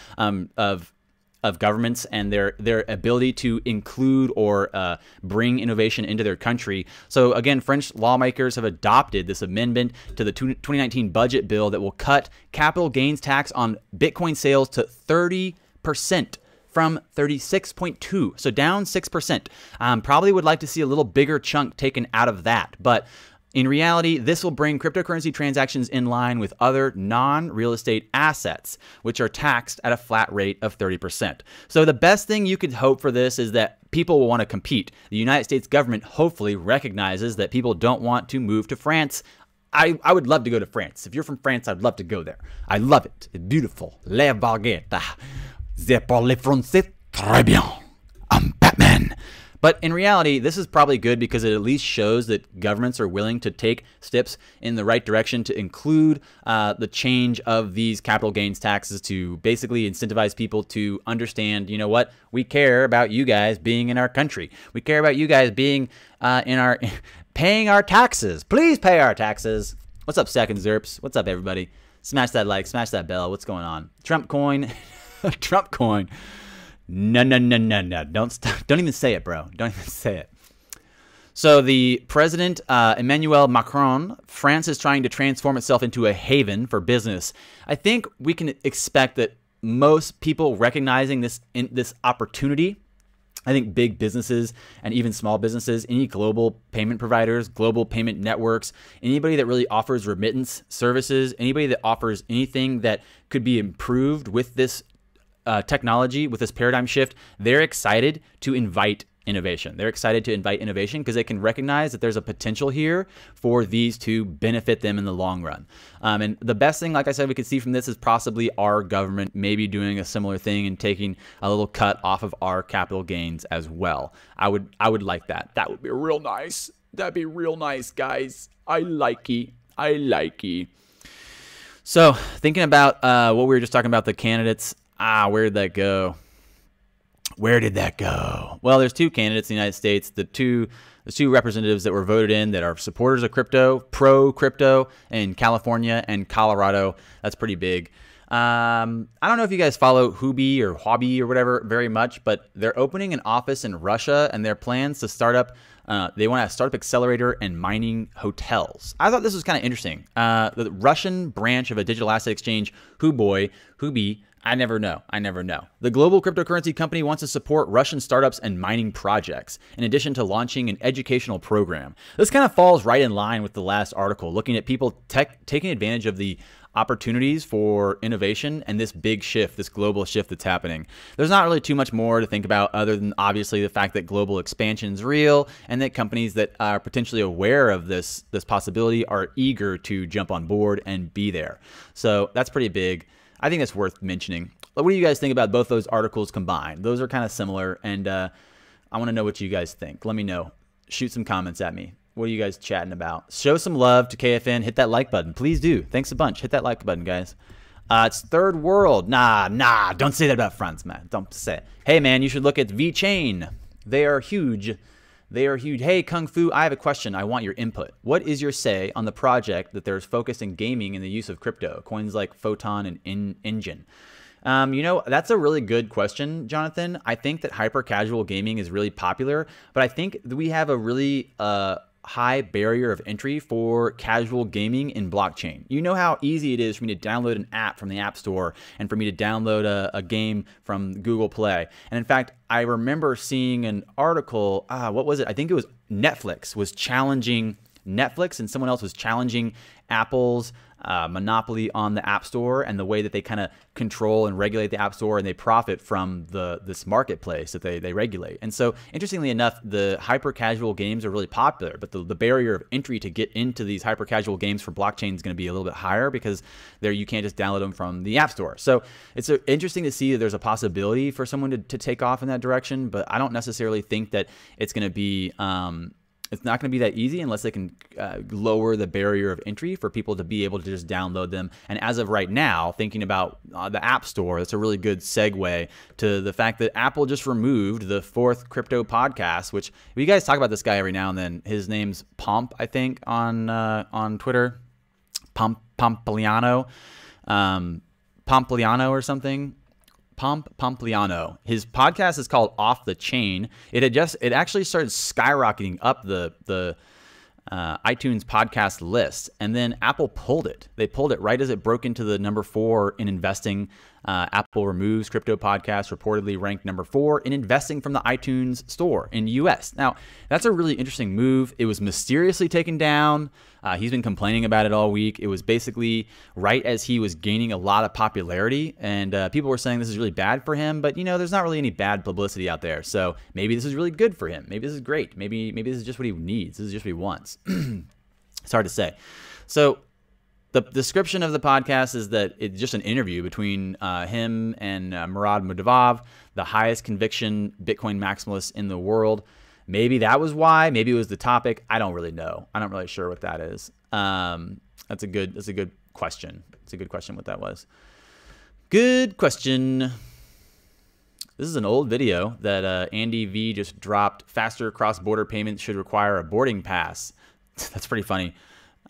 governments and their ability to include or bring innovation into their country. So again, French lawmakers have adopted this amendment to the 2019 budget bill that will cut capital gains tax on Bitcoin sales to 30% from 36.2, so down 6%. Probably would like to see a little bigger chunk taken out of that, but in reality, this will bring cryptocurrency transactions in line with other non-real estate assets, which are taxed at a flat rate of 30%. So the best thing you could hope for this is that people will want to compete. The United States government hopefully recognizes that people don't want to move to France. I would love to go to France. If you're from France, I'd love to go there. I love it. It's beautiful. Les baguettes. C'est pour les Français. Très bien. I'm Batman. But in reality, this is probably good because it at least shows that governments are willing to take steps in the right direction to include the change of these capital gains taxes to basically incentivize people to understand, you know what, we care about you guys being in our country. We care about you guys being paying our taxes. Please pay our taxes. What's up, Second Zerps? What's up, everybody? Smash that like, smash that bell. What's going on? Trump coin. Trump coin. No. Don't even say it, bro. Don't even say it. So the president, Emmanuel Macron, France is trying to transform itself into a haven for business. I think we can expect that most people recognizing this opportunity, I think big businesses and even small businesses, any global payment providers, global payment networks, anybody that really offers remittance services, anybody that offers anything that could be improved with this technology, with this paradigm shift, they're excited to invite innovation. They're excited to invite innovation because they can recognize that there's a potential here for these to benefit them in the long run. And the best thing, like I said, we could see from this is possibly our government maybe doing a similar thing and taking a little cut off of our capital gains as well. I would like that. That would be real nice. That'd be real nice, guys. I like it. I like it. So thinking about what we were just talking about, the candidates. Where did that go? Where did that go? Well, there's two candidates in the United States, the two representatives that were voted in that are supporters of crypto, pro-crypto in California and Colorado. That's pretty big. I don't know if you guys follow Huobi or Huobi or whatever very much, but they're opening an office in Russia, and their plans to start up, they want a startup accelerator and mining hotels. I thought this was kind of interesting. The Russian branch of a digital asset exchange, Huobi, I never know. The global cryptocurrency company wants to support Russian startups and mining projects, in addition to launching an educational program. This kind of falls right in line with the last article, looking at people taking advantage of the opportunities for innovation and this big shift, this global shift that's happening. There's not really too much more to think about other than obviously the fact that global expansion is real and that companies that are potentially aware of this possibility are eager to jump on board and be there. So that's pretty big. I think that's worth mentioning. What do you guys think about both those articles combined? Those are kind of similar, and I want to know what you guys think. Let me know. Shoot some comments at me. What are you guys chatting about? Show some love to KFN. Hit that like button. Please do. Thanks a bunch. Hit that like button, guys. It's third world. Nah. Don't say that about France, man. Don't say it. Hey, man, you should look at VeChain. They are huge. They are huge. Hey, Kung Fu, I have a question. I want your input. What is your say on the project that there's focused in gaming and the use of crypto? Coins like Photon and Engine. You know, that's a really good question, Jonathan. I think that hyper casual gaming is really popular, but I think that we have a really high barrier of entry for casual gaming in blockchain. You know how easy it is for me to download an app from the App Store and for me to download a game from Google Play. And in fact, I remember seeing an article, what was it? I think it was Netflix was challenging Netflix, and someone else was challenging Apple's monopoly on the App Store and the way that they kind of control and regulate the App Store, and they profit from this marketplace that they regulate. And so, interestingly enough, the hyper casual games are really popular, but the barrier of entry to get into these hyper casual games for blockchain is going to be a little bit higher because there you can't just download them from the App Store. So it's interesting to see that there's a possibility for someone to take off in that direction, but I don't necessarily think that it's going to be it's not going to be that easy unless they can lower the barrier of entry for people to be able to just download them. And as of right now, thinking about the App Store, that's a really good segue to the fact that Apple just removed the 4th crypto podcast, which you guys talk about this guy every now and then. His name's Pomp, I think, on Twitter. Pompliano or something. Pompliano. His podcast is called Off the Chain. It actually started skyrocketing up the iTunes podcast list, and then Apple pulled it. They pulled it right as it broke into the number 4 in investing. Apple removes crypto podcast, reportedly ranked number 4 in investing from the iTunes store in the US. Now, that's a really interesting move. It was mysteriously taken down. He's been complaining about it all week. It was basically right as he was gaining a lot of popularity, and people were saying this is really bad for him, but you know, there's not really any bad publicity out there. So maybe this is really good for him. Maybe this is great. Maybe this is just what he needs. This is just what he wants. It's hard to say. So the description of the podcast is that it's just an interview between him and Murad Mudavav, the highest conviction Bitcoin maximalist in the world. Maybe that was why. Maybe it was the topic. I don't really know. I'm not really sure what that is. That's a good question. It's a good question what that was. Good question. This is an old video that Andy V just dropped. Faster cross-border payments should require a boarding pass. That's pretty funny.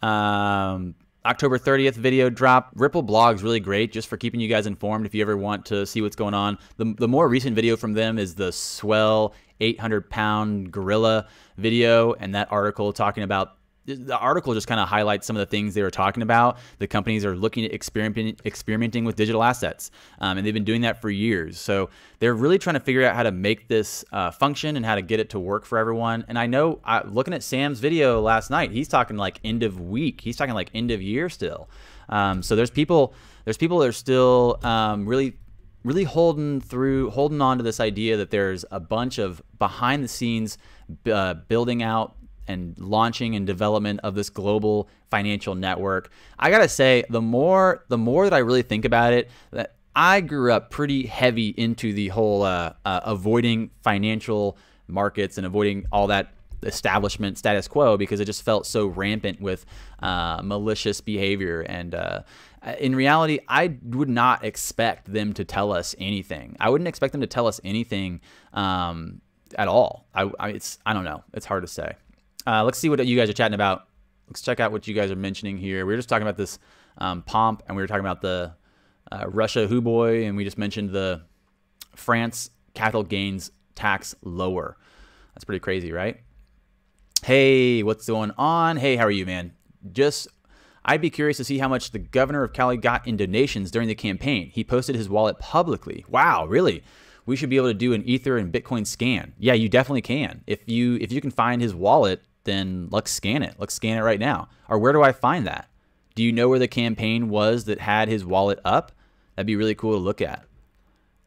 October 30th video drop. Ripple blog's really great just for keeping you guys informed if you ever want to see what's going on. The more recent video from them is the Swell 800-pound gorilla video, and that article talking about the article just kind of highlights some of the things they were talking about. The companies are looking at experimenting with digital assets, and they've been doing that for years. So they're really trying to figure out how to make this function and how to get it to work for everyone. And I know, looking at Sam's video last night, he's talking like end of week. He's talking like end of year still. So there's people that are still really holding on to this idea that there's a bunch of behind the scenes building out and launching and development of this global financial network. I gotta say, the more that I really think about it, that I grew up pretty heavy into the whole avoiding financial markets and avoiding all that establishment status quo because it just felt so rampant with malicious behavior. And in reality, I would not expect them to tell us anything. I wouldn't expect them to tell us anything at all. I don't know. It's hard to say. Let's see what you guys are chatting about. Let's check out what you guys are mentioning here. We were just talking about this Pomp, and we were talking about the Russia Huboy, and we just mentioned the France capital gains tax lower. That's pretty crazy, right? Hey, what's going on? Hey, how are you, man? I'd be curious to see how much the governor of Cali got in donations during the campaign. He posted his wallet publicly. Wow, really? We should be able to do an Ether and Bitcoin scan. Yeah, you definitely can. If you can find his wallet, then let's scan it. Let's scan it right now. Or where do I find that? Do you know where the campaign was that had his wallet up? That'd be really cool to look at.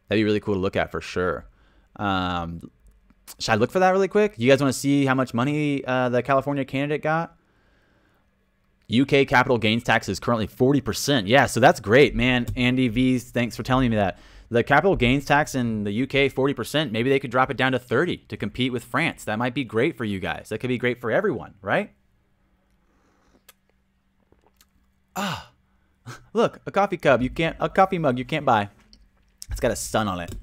That'd be really cool to look at for sure. Should I look for that really quick? You guys want to see how much money the California candidate got? UK capital gains tax is currently 40%. Yeah, so that's great, man. Andy V's, thanks for telling me that. The capital gains tax in the UK, 40%. Maybe they could drop it down to 30 to compete with France. That might be great for you guys. That could be great for everyone, right? Ah, look, a coffee cup. A coffee mug you can't buy. It's got a sun on it.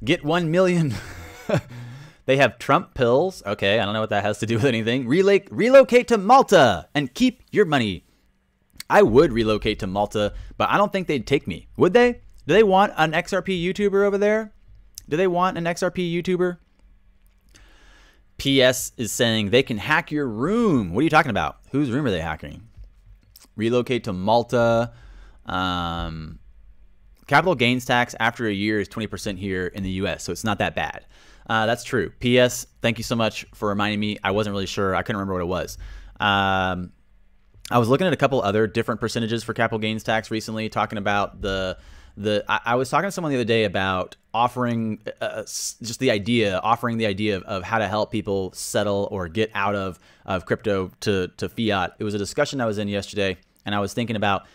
Get 1 million. They have Trump pills. Okay, I don't know what that has to do with anything. Relocate to Malta and keep your money. I would relocate to Malta, but I don't think they'd take me. Would they? Do they want an XRP YouTuber over there? Do they want an XRP YouTuber? PS is saying they can hack your room. What are you talking about? Whose room are they hacking? Relocate to Malta. Capital gains tax after a year is 20% here in the US, so it's not that bad. That's true. PS, thank you so much for reminding me. I wasn't really sure. I couldn't remember what it was. I was looking at a couple other different percentages for capital gains tax recently, talking about I was talking to someone the other day about offering offering the idea of how to help people settle or get out of crypto to fiat. It was a discussion I was in yesterday, and I was thinking about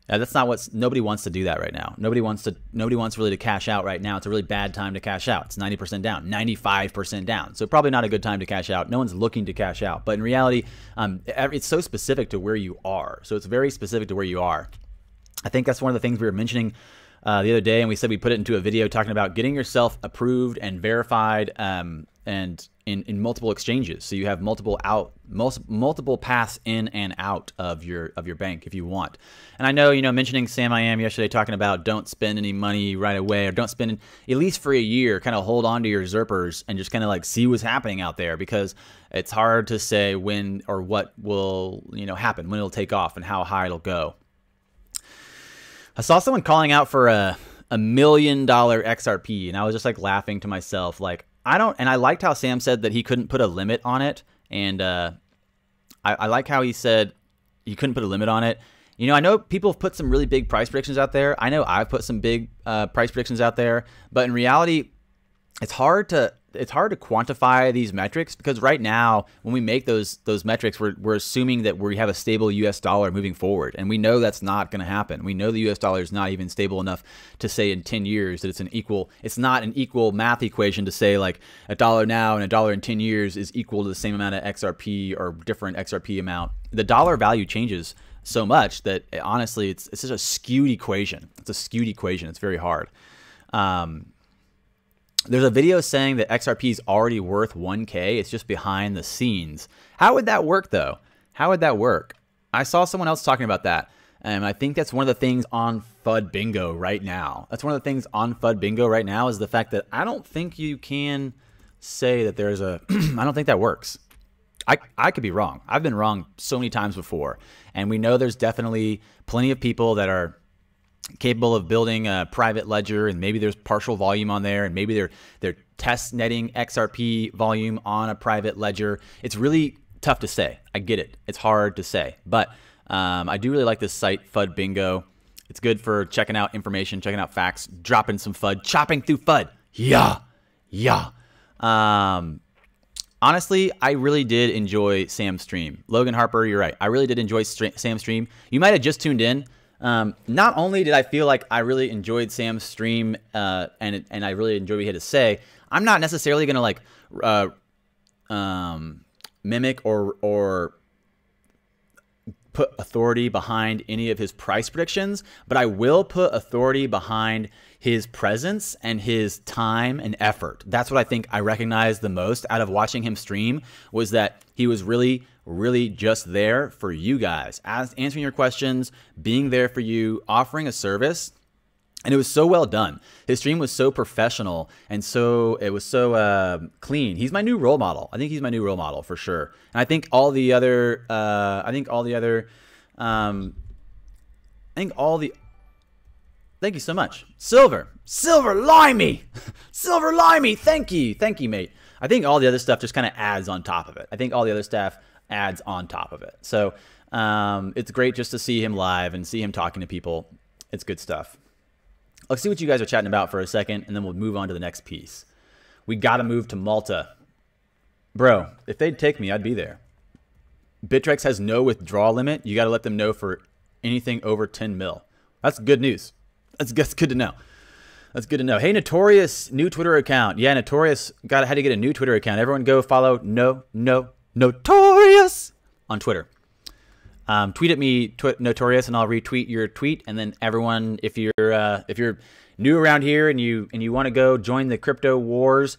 that's not what nobody wants to do that right now. Nobody wants really to cash out right now. It's a really bad time to cash out. It's 90% down, 95% down. So probably not a good time to cash out. No one's looking to cash out. But in reality, it's so specific to where you are. So it's very specific to where you are. I think that's one of the things we were mentioning the other day, and we said we put it into a video talking about getting yourself approved and verified and in multiple exchanges. So you have multiple paths in and out of your bank if you want. And I know, mentioning Sam I Am yesterday talking about don't spend any money right away, or don't spend at least for a year, kind of hold on to your Zerpers and just kind of like see what's happening out there, because it's hard to say when or what will, happen, when it'll take off and how high it'll go. I saw someone calling out for a $1 million XRP, and I was just like laughing to myself, like, I liked how Sam said that he couldn't put a limit on it, and I like how he said he couldn't put a limit on it. I know people have put some really big price predictions out there. I know I've put some big price predictions out there, but in reality, it's hard to quantify these metrics, because right now when we make those metrics, we're assuming that we have a stable US dollar moving forward, and we know that's not going to happen. We know the US dollar is not even stable enough to say in 10 years that it's not an equal math equation to say like $1 now and $1 in 10 years is equal to the same amount of XRP or different XRP amount. The dollar value changes so much that honestly it's such a skewed equation. It's a skewed equation. It's very hard. There's a video saying that XRP is already worth 1K. It's just behind the scenes. How would that work, though? How would that work? I saw someone else talking about that, and I think that's one of the things on FUD Bingo right now. That's one of the things on FUD Bingo right now is the fact that I don't think you can say that there's a... I don't think that works. I could be wrong. I've been wrong so many times before, and we know there's definitely plenty of people that are capable of building a private ledger, and maybe there's partial volume on there, and maybe they're test netting XRP volume on a private ledger. It's really tough to say. I get it. It's hard to say, but I do really like this site, FUD Bingo. It's good for checking out information, checking out facts, dropping some FUD, chopping through FUD. Yeah. Honestly, I really did enjoy Sam's stream. Logan Harper, you're right. I really did enjoy Sam's stream. You might have just tuned in. Not only did I feel like I really enjoyed Sam's stream, and I really enjoyed what he had to say, I'm not necessarily going to like mimic or put authority behind any of his price predictions, but I will put authority behind his presence and his time and effort. That's what I think I recognized the most out of watching him stream, was that he was really just there for you guys, answering your questions, being there for you, offering a service. And it was so well done. His stream was so professional, and it was so clean. He's my new role model. I think he's my new role model for sure. And I think all the other, thank you so much. Silver Limey, Silver Limey. Thank you, mate. I think all the other stuff just kind of adds on top of it. I think all the other stuff adds on top of it. So It's great just to see him live and see him talking to people. It's good stuff. Let's see what you guys are chatting about for a second, and then we'll move on to the next piece. We got to move to Malta. Bro, if they'd take me, I'd be there. Bittrex has no withdrawal limit. You got to let them know for anything over 10 mil. That's good news. That's good to know. That's good to know. Hey, Notorious, new Twitter account. Yeah, Notorious had to get a new Twitter account. Everyone go follow Notorious on Twitter. Tweet at me, Notorious, and I'll retweet your tweet. And then everyone, if you're new around here and you want to go join the crypto wars,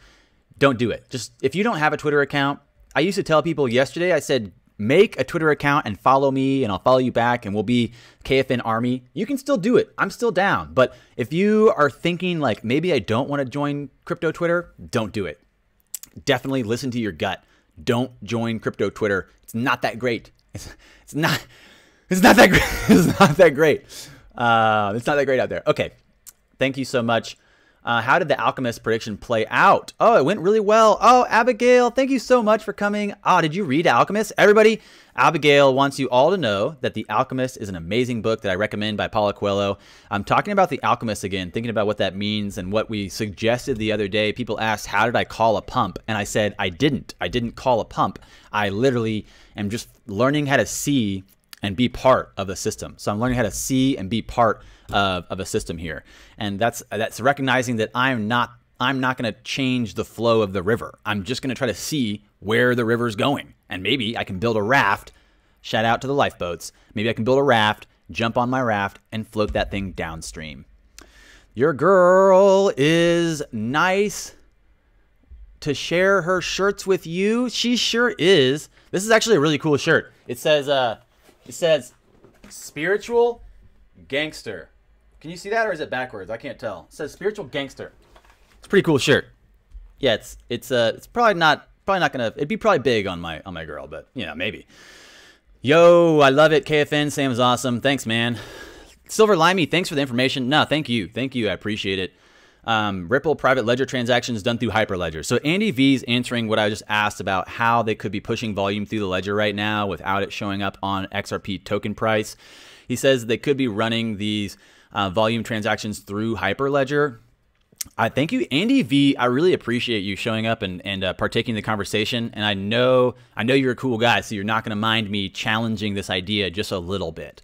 don't do it. Just if you don't have a Twitter account, I used to tell people yesterday, I said, make a Twitter account and follow me, and I'll follow you back, and we'll be KFN Army. You can still do it. I'm still down. But if you are thinking like maybe I don't want to join crypto Twitter, don't do it. Definitely listen to your gut. Don't join crypto Twitter. It's not that great. It's not that great. It's not that great. It's not that great out there. Okay. Thank you so much. How did the Alchemist prediction play out? Oh, it went really well. Oh, Abigail, thank you so much for coming. Oh, did you read Alchemist? Everybody, Abigail wants you all to know that The Alchemist is an amazing book that I recommend by Paulo Coelho. I'm talking about The Alchemist again, thinking about what that means and what we suggested the other day. People asked, how did I call a pump? And I said, I didn't call a pump. I literally am just learning how to see and be part of the system. So I'm learning how to see and be part of a system here. And that's recognizing that I'm not going to change the flow of the river. I'm just going to try to see where the river's going. And maybe I can build a raft. Shout out to the lifeboats. Maybe I can build a raft, jump on my raft, and float that thing downstream. Your girl is nice to share her shirts with you. She sure is. This is actually a really cool shirt. It says spiritual gangster. Can you see that, or is it backwards? I can't tell. It says spiritual gangster. It's a pretty cool shirt. Yeah, it's probably not gonna. It'd be probably big on my girl, but you know, maybe. Yo, I love it. KFN, Sam is awesome. Thanks, man. Silver Limey, thanks for the information. No, thank you. I appreciate it. Ripple private ledger transactions done through Hyperledger. So Andy V's answering what I just asked about how they could be pushing volume through the ledger right now without it showing up on XRP token price. He says they could be running these volume transactions through Hyperledger. I thank you, Andy V. I really appreciate you showing up and partaking in the conversation. And I know you're a cool guy, so you're not going to mind me challenging this idea just a little bit.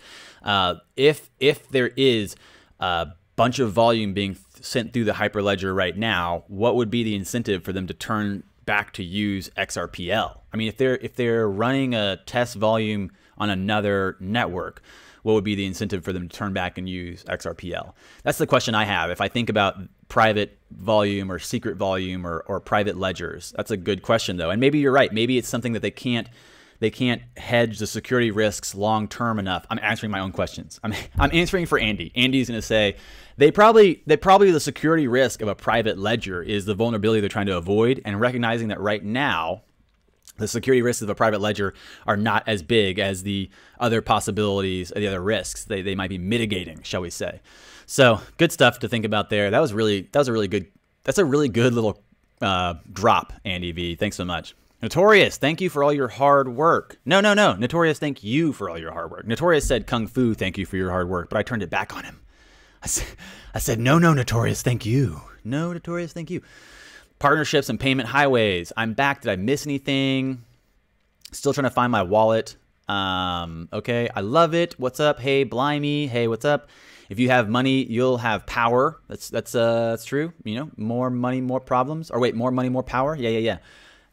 If there is a bunch of volume being sent through the Hyperledger right now, what would be the incentive for them to turn back to use XRPL? I mean, if they're running a test volume on another network, what would be the incentive for them to turn back and use XRPL? That's the question I have. If I think about private volume or secret volume or private ledgers, that's a good question though. And maybe you're right. Maybe it's something that they can't hedge the security risks long term enough. I'm answering my own questions. I'm answering for Andy. Andy's going to say they probably the security risk of a private ledger is the vulnerability they're trying to avoid, and recognizing that right now the security risks of a private ledger are not as big as the other possibilities, the other risks they might be mitigating, shall we say. So good stuff to think about there. That's a really good little drop, Andy V. Thanks so much. Notorious, thank you for all your hard work. No. Notorious, thank you for all your hard work. Notorious said, Kung Fu, thank you for your hard work, but I turned it back on him. I said, no, Notorious, thank you. No, Notorious, thank you. Partnerships and payment highways. I'm back. Did I miss anything? Still trying to find my wallet. Okay, I love it. What's up? Hey, Blimey. Hey, what's up? If you have money, you'll have power. That's true. You know, more money, more problems. Or wait, more money, more power. Yeah.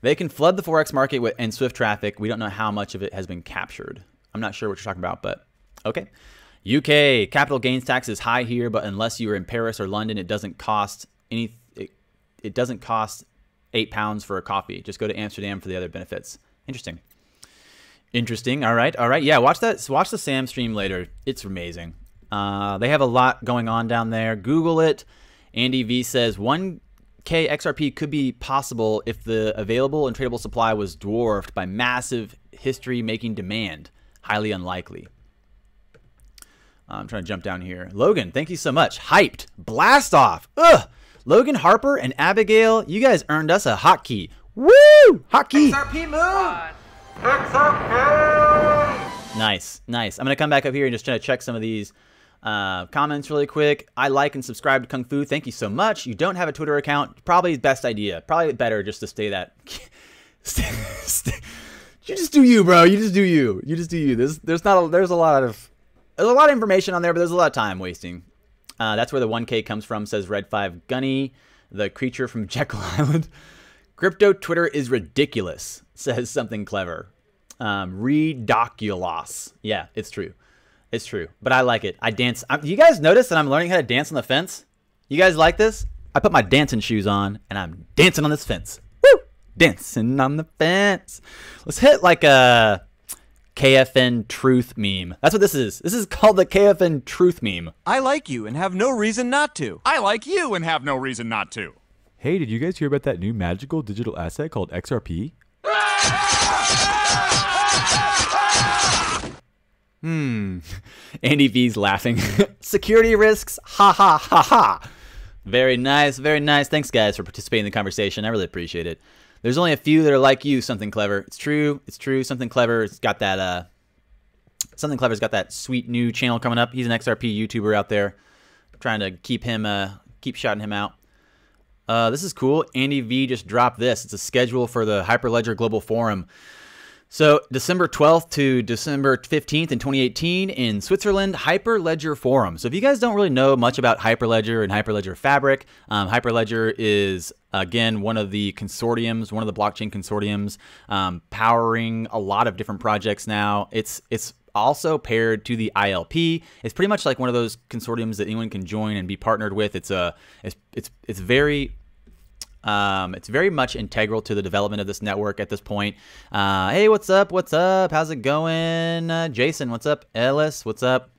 They can flood the Forex market and Swift traffic. We don't know how much of it has been captured. I'm not sure what you're talking about, but okay. UK, capital gains tax is high here, but unless you are in Paris or London, it doesn't cost any. It doesn't cost £8 for a coffee. Just go to Amsterdam for the other benefits. Interesting. All right. Yeah, watch the Sam stream later. It's amazing. They have a lot going on down there. Google it. Andy V says 1K XRP could be possible if the available and tradable supply was dwarfed by massive history-making demand. Highly unlikely. I'm trying to jump down here. Logan, thank you so much. Hyped. Blast off. Ugh. Logan Harper and Abigail, you guys earned us a hotkey. Woo! Hotkey. XRP move! XRP! Nice, nice. I'm going to come back up here and just try to check some of these comments really quick. I like and subscribe to Kung Fu. Thank you so much. You don't have a Twitter account. Probably best idea. Probably better just to stay that. You just do you, bro. You just do you. You just do you. There's a lot of information on there, but there's a lot of time wasting. That's where the 1K comes from, says Red 5 Gunny, the creature from Jekyll Island. Crypto Twitter is ridiculous, says something clever. Ridiculous. Yeah, it's true. It's true. But I like it. I dance. You guys notice that I'm learning how to dance on the fence? You guys like this? I put my dancing shoes on, and I'm dancing on this fence. Woo! Dancing on the fence. Let's hit like a KFN truth meme. That's what this is. This is called the KFN truth meme. I like you and have no reason not to. I like you and have no reason not to. Hey, did you guys hear about that new magical digital asset called XRP? Andy V's laughing. Security risks. Ha ha ha ha. Very nice. Very nice. Thanks, guys, for participating in the conversation. I really appreciate it. There's only a few that are like you, Something Clever. It's true. It's true. Something Clever's got that, Something Clever's got that sweet new channel coming up. He's an XRP YouTuber out there. I'm trying to keep him, keep shouting him out. This is cool. Andy V just dropped this. It's a schedule for the Hyperledger Global Forum. So December 12th to December 15th in 2018 in Switzerland, Hyperledger Forum. So if you guys don't really know much about Hyperledger and Hyperledger Fabric, Hyperledger is, again, one of the consortiums, one of the blockchain consortiums, powering a lot of different projects now. It's also paired to the ILP. It's pretty much like one of those consortiums that anyone can join and be partnered with. It's very much integral to the development of this network at this point. Hey, what's up? What's up? How's it going? Jason, what's up? Ellis, what's up?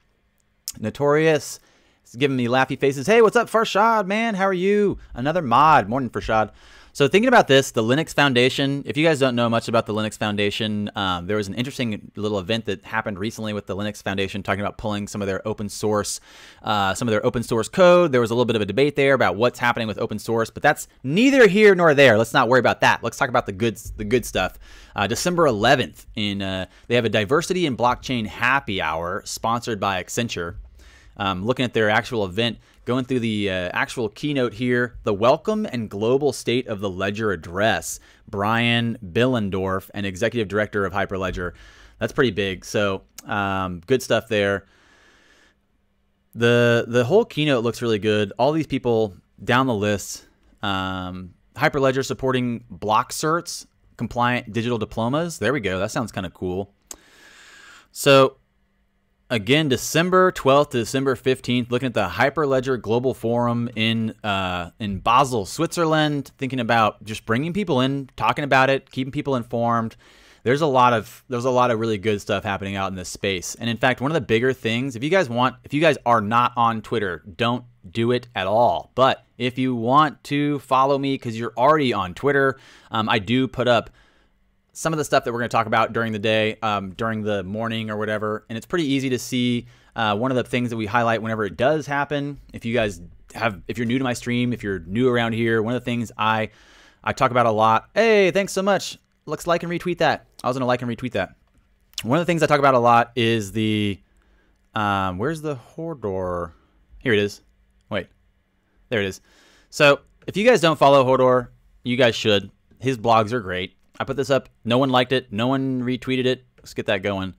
Notorious is giving me laughy faces. Hey, what's up, Farshad, man? How are you? Another mod. Morning, Farshad. So thinking about this, the Linux Foundation, if you guys don't know much about the Linux Foundation, there was an interesting little event that happened recently with the Linux Foundation talking about pulling some of their open source code. There was a little bit of a debate there about what's happening with open source, but that's neither here nor there. Let's not worry about that. Let's talk about the good stuff. December 11th, they have a diversity in blockchain happy hour sponsored by Accenture. Looking at their actual event, going through the actual keynote here, the Welcome and Global State of the Ledger Address, Brian Billendorf, and Executive Director of Hyperledger. That's pretty big. So good stuff there. The whole keynote looks really good. All these people down the list. Hyperledger supporting block certs, compliant digital diplomas. There we go. That sounds kind of cool. So again, December 12th to December 15th, looking at the Hyperledger Global Forum in Basel, Switzerland, thinking about just bringing people in, talking about it, keeping people informed. There's a lot of really good stuff happening out in this space. And in fact, one of the bigger things, if you guys are not on Twitter, don't do it at all. But if you want to follow me because you're already on Twitter, I do put up some of the stuff that we're going to talk about during the day, during the morning or whatever. And it's pretty easy to see one of the things that we highlight whenever it does happen. If you're new to my stream, if you're new around here, one of the things I talk about a lot. Hey, thanks so much. Let's like and retweet that. I was going to like and retweet that. One of the things I talk about a lot is the, where's the Hodor? Here it is. Wait, there it is. So if you guys don't follow Hodor, you guys should. His blogs are great. I put this up. No one liked it. No one retweeted it. Let's get that going.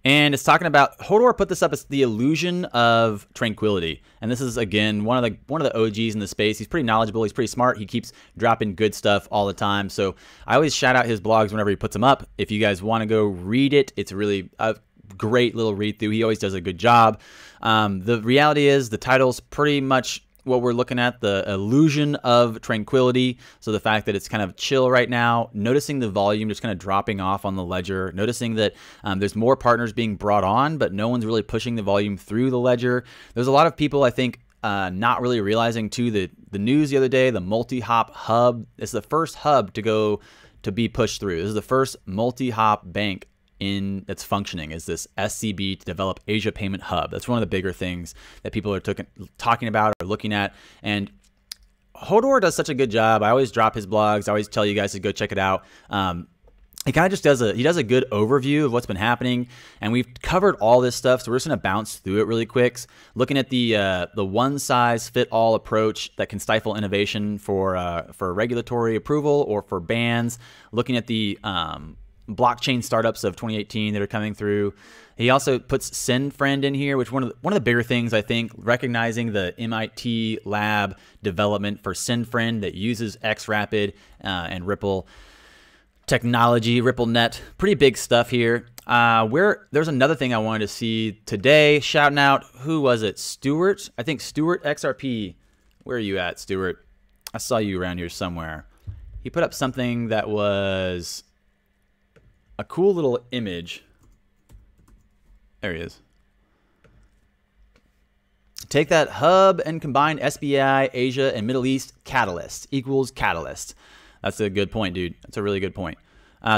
And it's talking about, Hodor put this up as the illusion of tranquility. And this is, again, one of the OGs in the space. He's pretty knowledgeable. He's pretty smart. He keeps dropping good stuff all the time. So I always shout out his blogs whenever he puts them up. If you guys want to go read it, it's really a great little read through. He always does a good job. The reality is the title's pretty much what we're looking at, the illusion of tranquility. So the fact that it's kind of chill right now, noticing the volume just kind of dropping off on the ledger, noticing that there's more partners being brought on, but no one's really pushing the volume through the ledger. There's a lot of people, I think, not really realizing too that the news the other day, the multi-hop hub, is the first hub to be pushed through. This is the first multi-hop bank that's functioning, is this SCB to develop Asia Payment Hub. That's one of the bigger things that people are talking about or looking at. And Hodor does such a good job. I always drop his blogs. I always tell you guys to go check it out. he kind of just does a good overview of what's been happening, and we've covered all this stuff, so we're just going to bounce through it really quick, looking at the one-size-fit-all approach that can stifle innovation for regulatory approval or for bans, looking at the blockchain startups of 2018 that are coming through. He also puts SendFriend in here, which one of the bigger things, I think, recognizing the MIT lab development for SendFriend that uses XRapid and Ripple technology, RippleNet, pretty big stuff here. There's another thing I wanted to see today, shouting out, who was it? Stuart? I think Stuart XRP. Where are you at, Stuart? I saw you around here somewhere. He put up something that was a cool little image. There he is. Take that hub and combine SBI, Asia, and Middle East catalyst equals catalyst. That's a good point, dude. That's a really good point.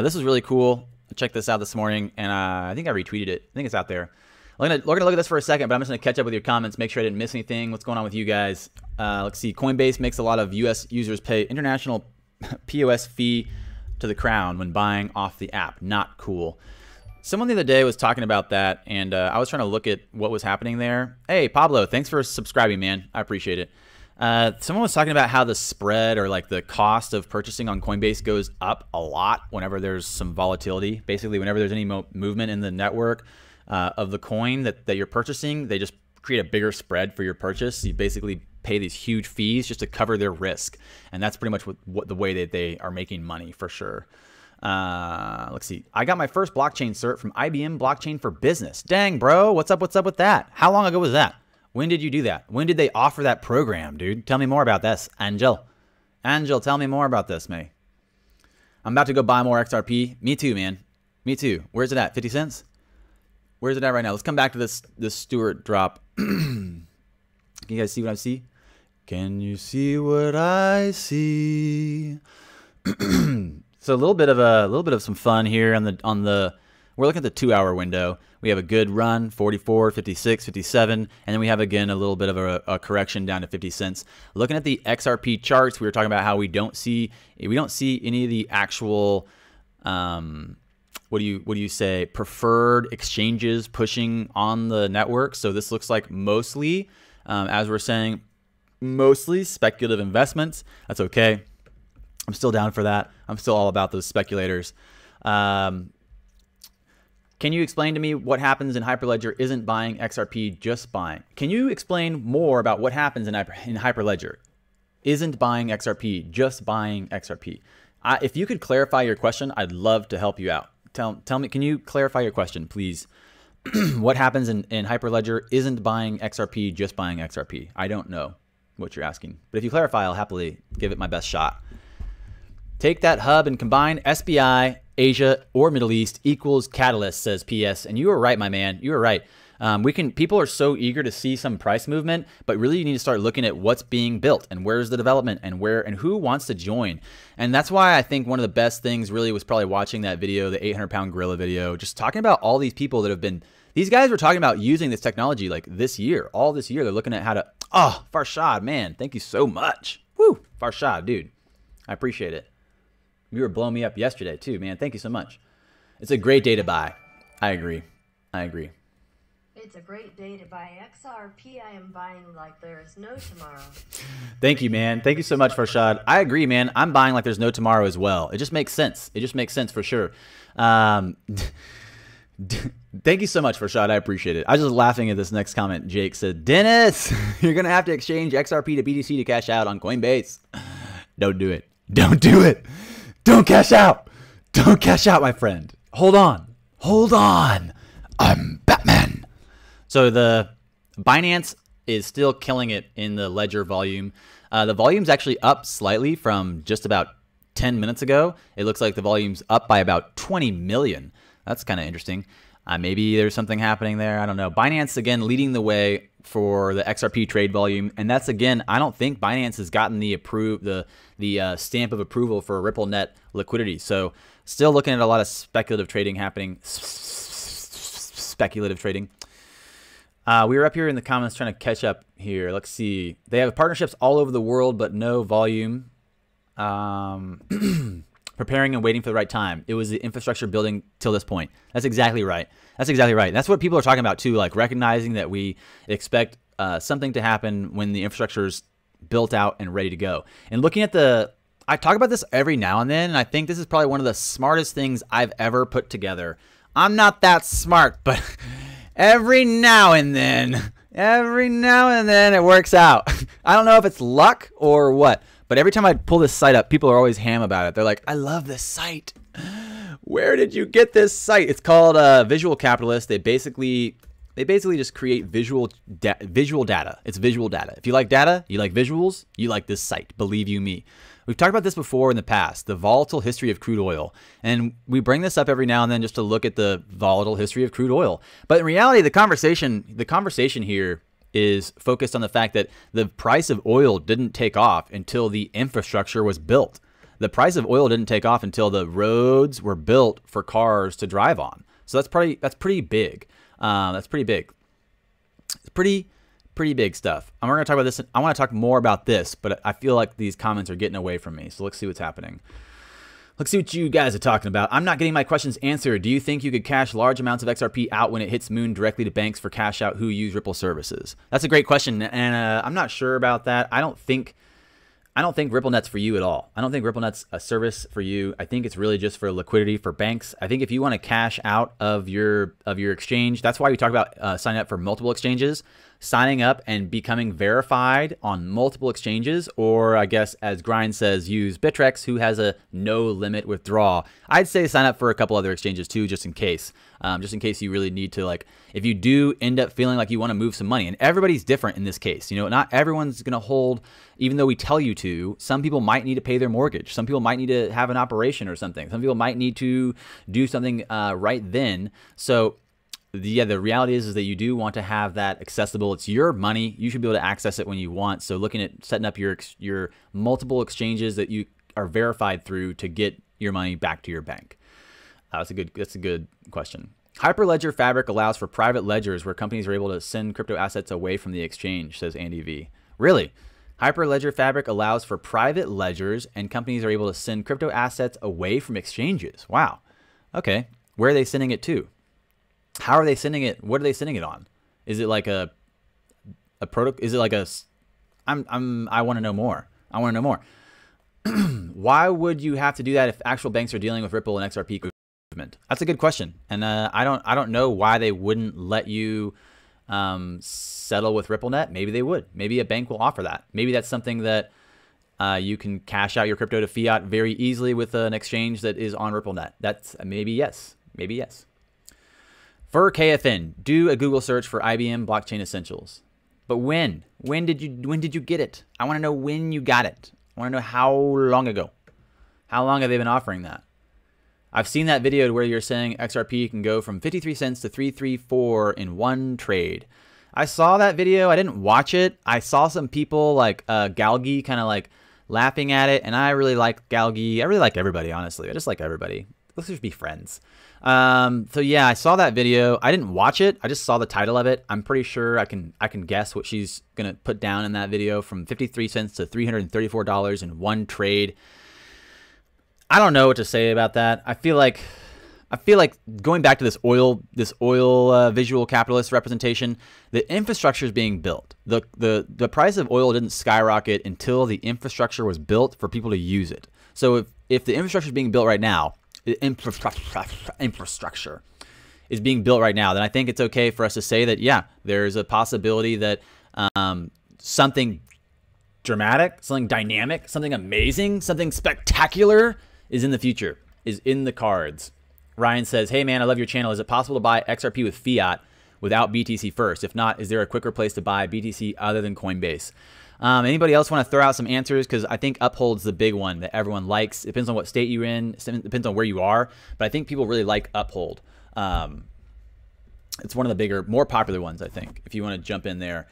This is really cool. I checked this out this morning, and I think I retweeted it. I think it's out there. We're gonna look at this for a second, but I'm just gonna catch up with your comments, make sure I didn't miss anything. What's going on with you guys? Let's see. Coinbase makes a lot of U.S. users pay international POS fee to the crown when buying off the app. Not cool. Someone the other day was talking about that, and I was trying to look at what was happening there. Hey, Pablo, thanks for subscribing, man. I appreciate it. Someone was talking about how the spread or like the cost of purchasing on Coinbase goes up a lot whenever there's some volatility. Basically, whenever there's any movement in the network of the coin that you're purchasing, they just create a bigger spread for your purchase. You basically pay these huge fees just to cover their risk, and that's pretty much what the way that they are making money for sure. Let's see. I got my first blockchain cert from IBM Blockchain for Business. Dang, bro. What's up with that? How long ago was that? When did you do that? When did they offer that program, dude? Tell me more about this. Angel, tell me more about this, mate. I'm about to go buy more XRP. Me too, man. Me too. Where's it at? 50 cents? Where's it at right now? Let's come back to this Stewart drop. Can you guys see what I see? Can you see what I see? So a little bit of some fun here on the we're looking at the 2-hour window. We have a good run, 44, 56, 57, and then we have again a little bit of a correction down to 50 cents. Looking at the XRP charts, we were talking about how we don't see any of the actual what do you say, preferred exchanges pushing on the network. So this looks like mostly, as we're saying, mostly speculative investments. That's okay. I'm still down for that. I'm still all about those speculators. Can you explain to me what happens in Hyperledger isn't buying XRP, just buying? Can you explain more about what happens in Hyperledger? Isn't buying XRP, just buying XRP? If you could clarify your question, I'd love to help you out. Tell me, can you clarify your question, please? What happens in Hyperledger isn't buying XRP, just buying XRP? I don't know what you're asking. But if you clarify, I'll happily give it my best shot. Take that hub and combine SBI, Asia, or Middle East equals catalyst, says PS. And you were right, my man. You were right. People are so eager to see some price movement, but really you need to start looking at what's being built and where's the development and who wants to join. And that's why I think one of the best things really was probably watching that video, the 800-pound gorilla video, just talking about all these people that have been, these guys were talking about using this technology like this year, all this year. They're looking at how to, Farshad, man, thank you so much. Woo, Farshad, dude, I appreciate it. You were blowing me up yesterday too, man. Thank you so much. It's a great day to buy. I agree. It's a great day to buy XRP. I am buying like there is no tomorrow. Thank you, man. Thank you so much, Farshad. I agree, man. I'm buying like there's no tomorrow as well. It just makes sense. It just makes sense for sure. Thank you so much, Farshad. I appreciate it. I was just laughing at this next comment. Jake said, Dennis, you're going to have to exchange XRP to BTC to cash out on Coinbase. Don't do it. Don't do it. Don't cash out. Don't cash out, my friend. Hold on. Hold on. I'm Batman. So the Binance is still killing it in the ledger volume. The volume's actually up slightly from just about 10 minutes ago. It looks like the volume's up by about 20 million. That's kind of interesting. Maybe there's something happening there. I don't know. Binance, again, leading the way for the XRP trade volume. And that's, again, I don't think Binance has gotten the stamp of approval for RippleNet liquidity. So still looking at a lot of speculative trading happening. Speculative trading. We were up here in the comments trying to catch up here. Let's see. They have partnerships all over the world, but no volume. preparing and waiting for the right time. It was the infrastructure building till this point. That's exactly right. That's exactly right. That's what people are talking about too, like recognizing that we expect something to happen when the infrastructure is built out and ready to go. And looking at I talk about this every now and then, and I think this is probably one of the smartest things I've ever put together. I'm not that smart, but every now and then it works out. I don't know if it's luck or what, but every time I pull this site up, people are always ham about it. They're like, I love this site. Where did you get this site? It's called Visual Capitalist. They basically just create visual data. It's visual data. If you like data, you like visuals, you like this site. Believe you me. We've talked about this before in the past, the volatile history of crude oil. And we bring this up every now and then just to look at the volatile history of crude oil. But in reality, the conversation here is focused on the fact that the price of oil didn't take off until the infrastructure was built. The price of oil didn't take off until the roads were built for cars to drive on. So that's pretty big. That's pretty big. It's pretty big stuff. I'm going to talk about this. I want to talk more about this, but I feel like these comments are getting away from me. So let's see what's happening. Let's see what you guys are talking about. I'm not getting my questions answered. Do you think you could cash large amounts of XRP out when it hits Moon directly to banks for cash out who use Ripple services? That's a great question, and I'm not sure about that. I don't think RippleNet's for you at all. I don't think RippleNet's a service for you. I think it's really just for liquidity for banks. I think if you want to cash out of your exchange, that's why we talk about signing up for multiple exchanges, signing up and becoming verified on multiple exchanges, or I guess as Grind says, use Bittrex, who has a no limit withdrawal. I'd say sign up for a couple other exchanges too, just in case you really need to, like, if you do end up feeling like you want to move some money, and everybody's different in this case. You know, not everyone's going to hold, even though we tell you to. Some people might need to pay their mortgage. Some people might need to have an operation or something. Some people might need to do something right then. So the reality is that you do want to have that accessible. It's your money. You should be able to access it when you want. So looking at setting up your multiple exchanges that you are verified through to get your money back to your bank. That's a good question. Hyperledger Fabric allows for private ledgers where companies are able to send crypto assets away from the exchange, says Andy V. Really? Hyperledger Fabric allows for private ledgers and companies are able to send crypto assets away from exchanges. Wow. Okay. Where are they sending it to? How are they sending it? What are they sending it on? Is it like a protocol? Is it like I want to know more. I want to know more. Why would you have to do that if actual banks are dealing with Ripple and XRP movement? That's a good question. And I don't know why they wouldn't let you settle with RippleNet. Maybe they would. Maybe a bank will offer that. Maybe that's something that you can cash out your crypto to fiat very easily with an exchange that is on RippleNet. That's maybe yes. Maybe yes. For KFN, do a Google search for IBM Blockchain Essentials. But when? When did you get it? I want to know when you got it. I want to know how long ago. How long have they been offering that? I've seen that video where you're saying XRP can go from 53 cents to 334 in one trade. I saw that video. I didn't watch it. I saw some people like Galgi kind of like laughing at it, and I really like Galgi. I really like everybody, honestly. I just like everybody. Let's just be friends. So yeah, I saw that video. I didn't watch it. I just saw the title of it. I'm pretty sure I can guess what she's gonna put down in that video, from 53 cents to $334 in one trade. I don't know what to say about that. I feel like going back to this oil visual capitalist representation, the infrastructure is being built. The price of oil didn't skyrocket until the infrastructure was built for people to use it. So if the infrastructure is being built right now, infrastructure is being built right now, then I think it's okay for us to say that, yeah, there's a possibility that something dramatic, something dynamic, something amazing, something spectacular is in the future, is in the cards. Ryan says, hey man, I love your channel. Is it possible to buy XRP with fiat without BTC first? If not, is there a quicker place to buy BTC other than Coinbase? Anybody else want to throw out some answers? Because I think Uphold's the big one that everyone likes. It depends on what state you're in. It depends on where you are. But I think people really like Uphold. It's one of the bigger, more popular ones, I think, if you want to jump in there.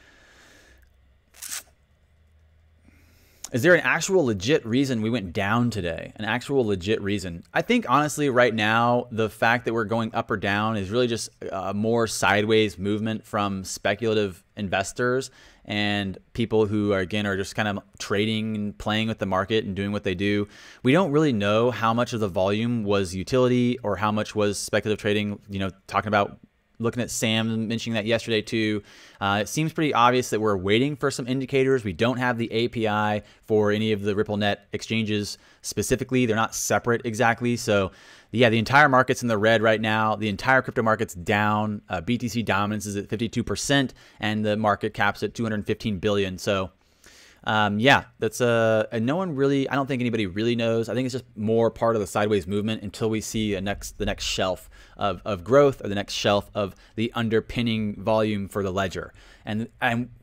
Is there an actual legit reason we went down today? An actual legit reason? I think honestly right now, the fact that we're going up or down is really just a more sideways movement from speculative investors and people who are, again, are just kind of trading and playing with the market and doing what they do. We don't really know how much of the volume was utility or how much was speculative trading, you know, talking about looking at Sam mentioning that yesterday too. It seems pretty obvious that we're waiting for some indicators. We don't have the API for any of the RippleNet exchanges specifically. They're not separate exactly. So yeah, the entire market's in the red right now. The entire crypto market's down. BTC dominance is at 52% and the market cap's at 215 billion. So yeah, that's and no one really, I don't think anybody really knows. I think it's just more part of the sideways movement until we see the next shelf of growth or the next shelf of the underpinning volume for the ledger. And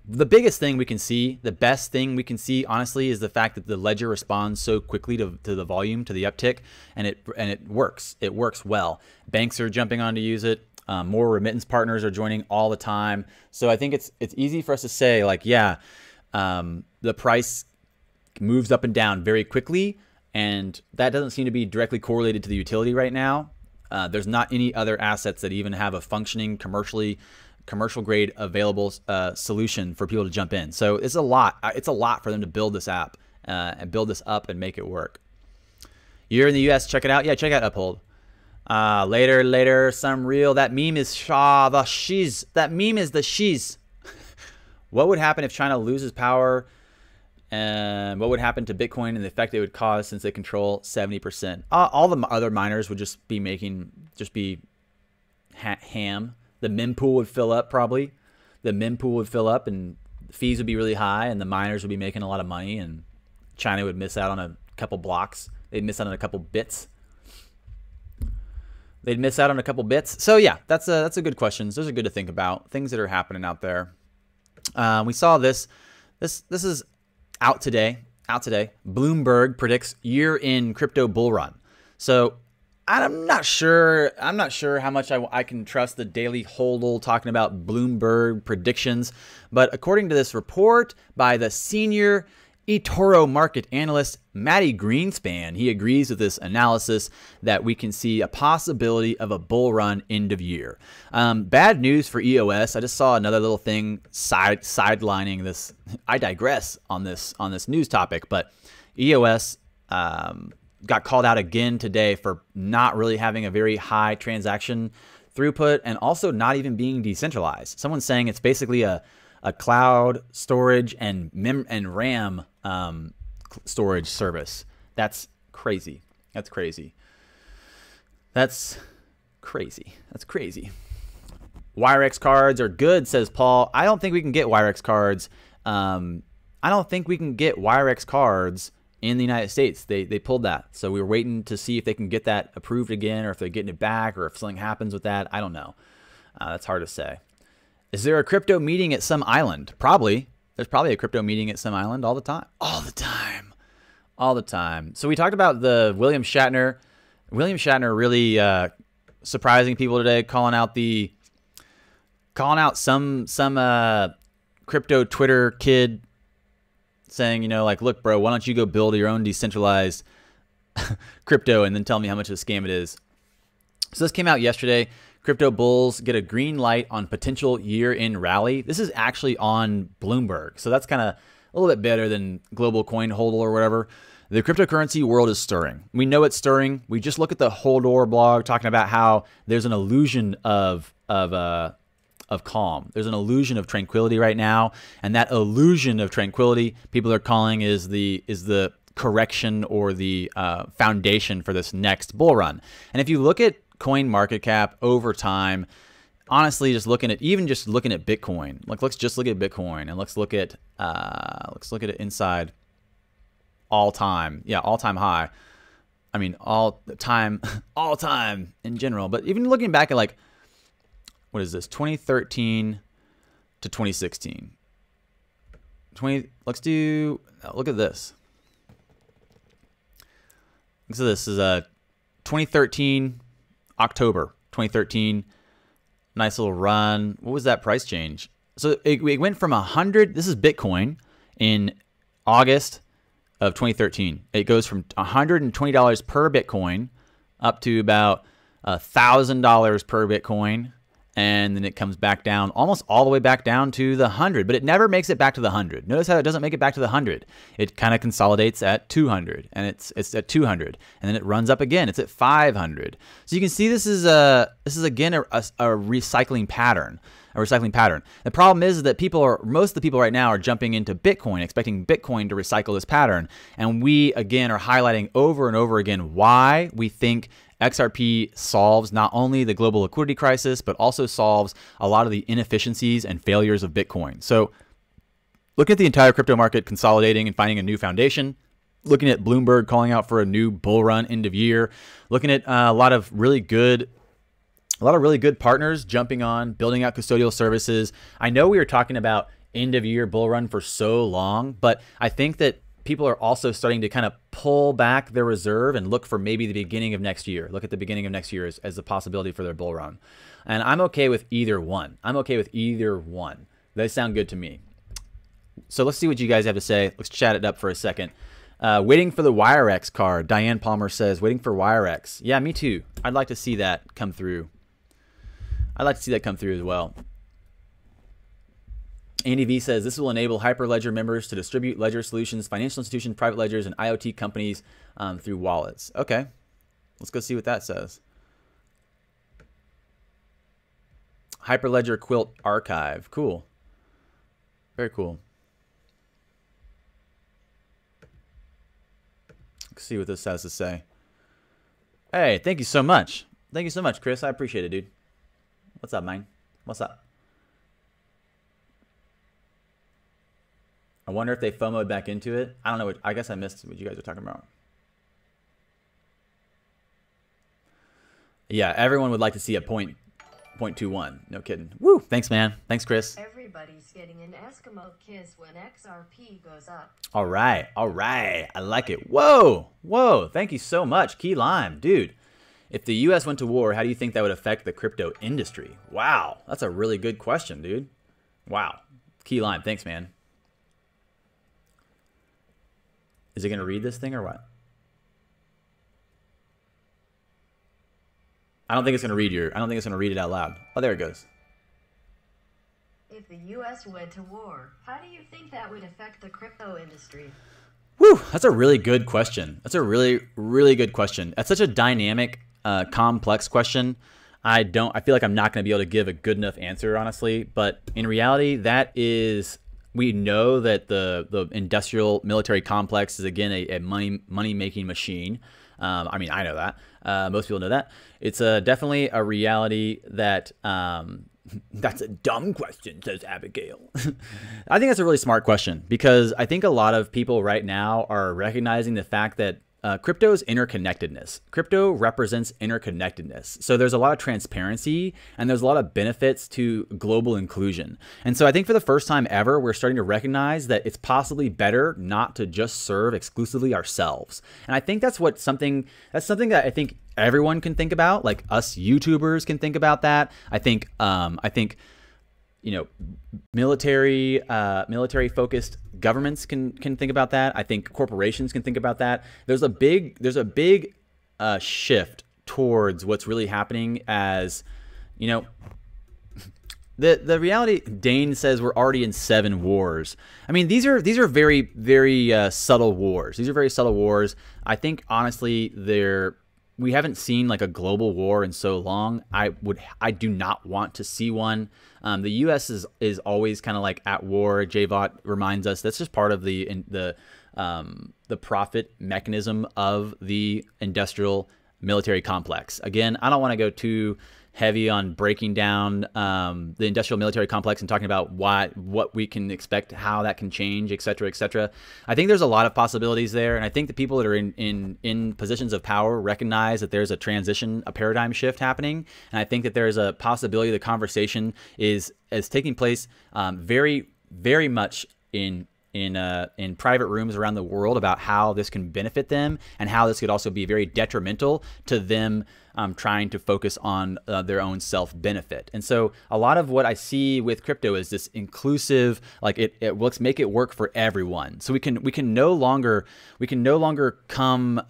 the biggest thing we can see, the best thing we can see, honestly, is the fact that the ledger responds so quickly to the volume, to the uptick, and it works. It works well. Banks are jumping on to use it. More remittance partners are joining all the time. So I think it's easy for us to say, like, yeah, the price moves up and down very quickly, and that doesn't seem to be directly correlated to the utility right now. There's not any other assets that even have a functioning commercial grade available solution for people to jump in. So it's a lot. It's a lot for them to build this app and build this up and make it work. You're in the US, check it out. Yeah, check out Uphold. Later, some real. That meme is the shiz. That meme is the shiz. What would happen if China loses power? And what would happen to Bitcoin and the effect it would cause since they control 70%? All the other miners would just be ham. The mempool would fill up probably. The mempool would fill up and fees would be really high and the miners would be making a lot of money and China would miss out on a couple blocks. They'd miss out on a couple bits. They'd miss out on a couple bits. So yeah, that's a good question. Those are good to think about. Things that are happening out there. We saw this. This is out today. Bloomberg predicts year-end crypto bull run. So I'm not sure how much I can trust the Daily Hodl talking about Bloomberg predictions. But according to this report by the senior eToro market analyst Matty Greenspan, he agrees with this analysis that we can see a possibility of a bull run end of year. Bad news for EOS. I just saw another little thing sidelining this. I digress on this news topic, but EOS got called out again today for not really having a very high transaction throughput and also not even being decentralized. Someone's saying it's basically a cloud storage and RAM storage service. That's crazy. That's crazy. That's crazy. That's crazy. WireX cards are good, says Paul. I don't think we can get WireX cards. I don't think we can get WireX cards in the United States. They pulled that. So we were waiting to see if they can get that approved again or if they're getting it back or if something happens with that. I don't know. That's hard to say. Is there a crypto meeting at some island? Probably. There's probably a crypto meeting at some island all the time. All the time. All the time. So we talked about the William Shatner. William Shatner really surprising people today, calling out some crypto Twitter kid saying, you know, like, look, bro, why don't you go build your own decentralized crypto and then tell me how much of a scam it is. So this came out yesterday. Crypto bulls get a green light on potential year-end rally. This is actually on Bloomberg. So that's kind of a little bit better than Global Coin Hodl or whatever. The cryptocurrency world is stirring. We know it's stirring. We just look at the Holdor blog talking about how there's an illusion of calm. There's an illusion of tranquility right now. And that illusion of tranquility, people are calling is the correction or the foundation for this next bull run. And if you look at coin market cap over time, honestly, just looking at Bitcoin, like let's just look at Bitcoin and let's look at it inside all time high. I mean, all time in general, but even looking back at like, what is this? 2013 to 2016. Look at this. So this is 2013 October 2013. Nice little run. What was that price change? So it went from 100. This is Bitcoin in August of 2013. It goes from $120 per Bitcoin up to about $1,000 per Bitcoin. And then it comes back down, almost all the way back down to the 100, but it never makes it back to the 100. Notice how it doesn't make it back to the 100. It kind of consolidates at 200, and it's at 200, and then it runs up again. It's at 500. So you can see this is again a recycling pattern. The problem is that most of the people right now are jumping into Bitcoin, expecting Bitcoin to recycle this pattern. And we, again, are highlighting over and over again why we think XRP solves not only the global liquidity crisis, but also solves a lot of the inefficiencies and failures of Bitcoin. So looking at the entire crypto market consolidating and finding a new foundation, looking at Bloomberg calling out for a new bull run end of year, looking at a lot of really good partners jumping on, building out custodial services. I know we were talking about end of year bull run for so long, but I think that people are also starting to kind of pull back their reserve and look for maybe the beginning of next year. Look at the beginning of next year as a possibility for their bull run. And I'm okay with either one. They sound good to me. So let's see what you guys have to say. Let's chat it up for a second. Waiting for the WireX card. Diane Palmer says, waiting for WireX. Yeah, me too. I'd like to see that come through. As well. Andy V says, this will enable Hyperledger members to distribute ledger solutions, financial institutions, private ledgers, and IoT companies through wallets. Okay, let's go see what that says. Hyperledger Quilt Archive. Cool. Very cool. Let's see what this has to say. Hey, thank you so much. Thank you so much, Chris. I appreciate it, dude. What's up, man? What's up? I wonder if they FOMO'd back into it. I don't know. I guess I missed what you guys were talking about. Yeah, everyone would like to see a 0.21. No kidding. Woo! Thanks, man. Thanks, Chris. Everybody's getting an Eskimo kiss when XRP goes up. All right. All right. I like it. Whoa. Whoa. Thank you so much, Key Lime. Dude, if the U.S. went to war, how do you think that would affect the crypto industry? Wow. That's a really good question, dude. Wow. Key Lime. Thanks, man. Is it going to read this thing or what? I don't think it's going to read it out loud. Oh, there it goes. If the U.S. went to war, how do you think that would affect the crypto industry? Whew, that's a really good question. That's a really, really good question. That's such a dynamic, complex question. I feel like I'm not going to be able to give a good enough answer, honestly. But in reality, we know that the industrial military complex is, again, a money-making machine. I mean, I know that. Most people know that. It's definitely a reality that that's a dumb question, says Abigail. I think that's a really smart question, because I think a lot of people right now are recognizing the fact that crypto's interconnectedness. Crypto represents interconnectedness. So there's a lot of transparency and there's a lot of benefits to global inclusion. And so I think for the first time ever, we're starting to recognize that it's possibly better not to just serve exclusively ourselves. And I think that's something that I think everyone can think about. Like us YouTubers can think about that. I think you know, military focused governments can think about that. I think corporations can think about that. There's a big shift towards what's really happening, as you know. The reality, Dane says we're already in 7 wars. I mean, these are very, very subtle wars. These are very subtle wars. I think honestly, we haven't seen like a global war in so long. I do not want to see one. The U.S. is always kind of like at war. JVOT reminds us that's just part of the profit mechanism of the industrial military complex. Again, I don't want to go too heavy on breaking down the industrial military complex and talking about what we can expect, how that can change, et cetera, et cetera. I think there's a lot of possibilities there, and I think the people that are in positions of power recognize that there's a transition, a paradigm shift happening, and I think that there's a possibility the conversation is taking place very, very much in in private rooms around the world about how this can benefit them and how this could also be very detrimental to them trying to focus on their own self-benefit. And so a lot of what I see with crypto is this inclusive, like let's make it work for everyone. So we can no longer come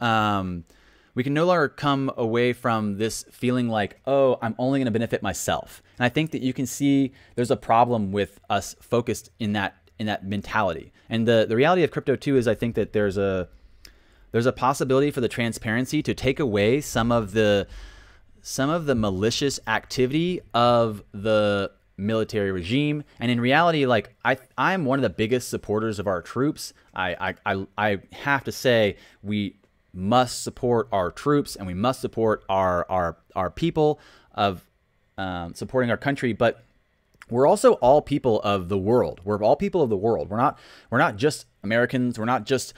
away from this feeling like, oh, I'm only going to benefit myself. And I think that you can see there's a problem with us focused in that mentality. And the reality of crypto too is I think that there's a possibility for the transparency to take away some of the malicious activity of the military regime. And in reality, like I'm one of the biggest supporters of our troops. I have to say we must support our troops and we must support our people of supporting our country, but we're also all people of the world. We're all people of the world. We're not just Americans. We're not just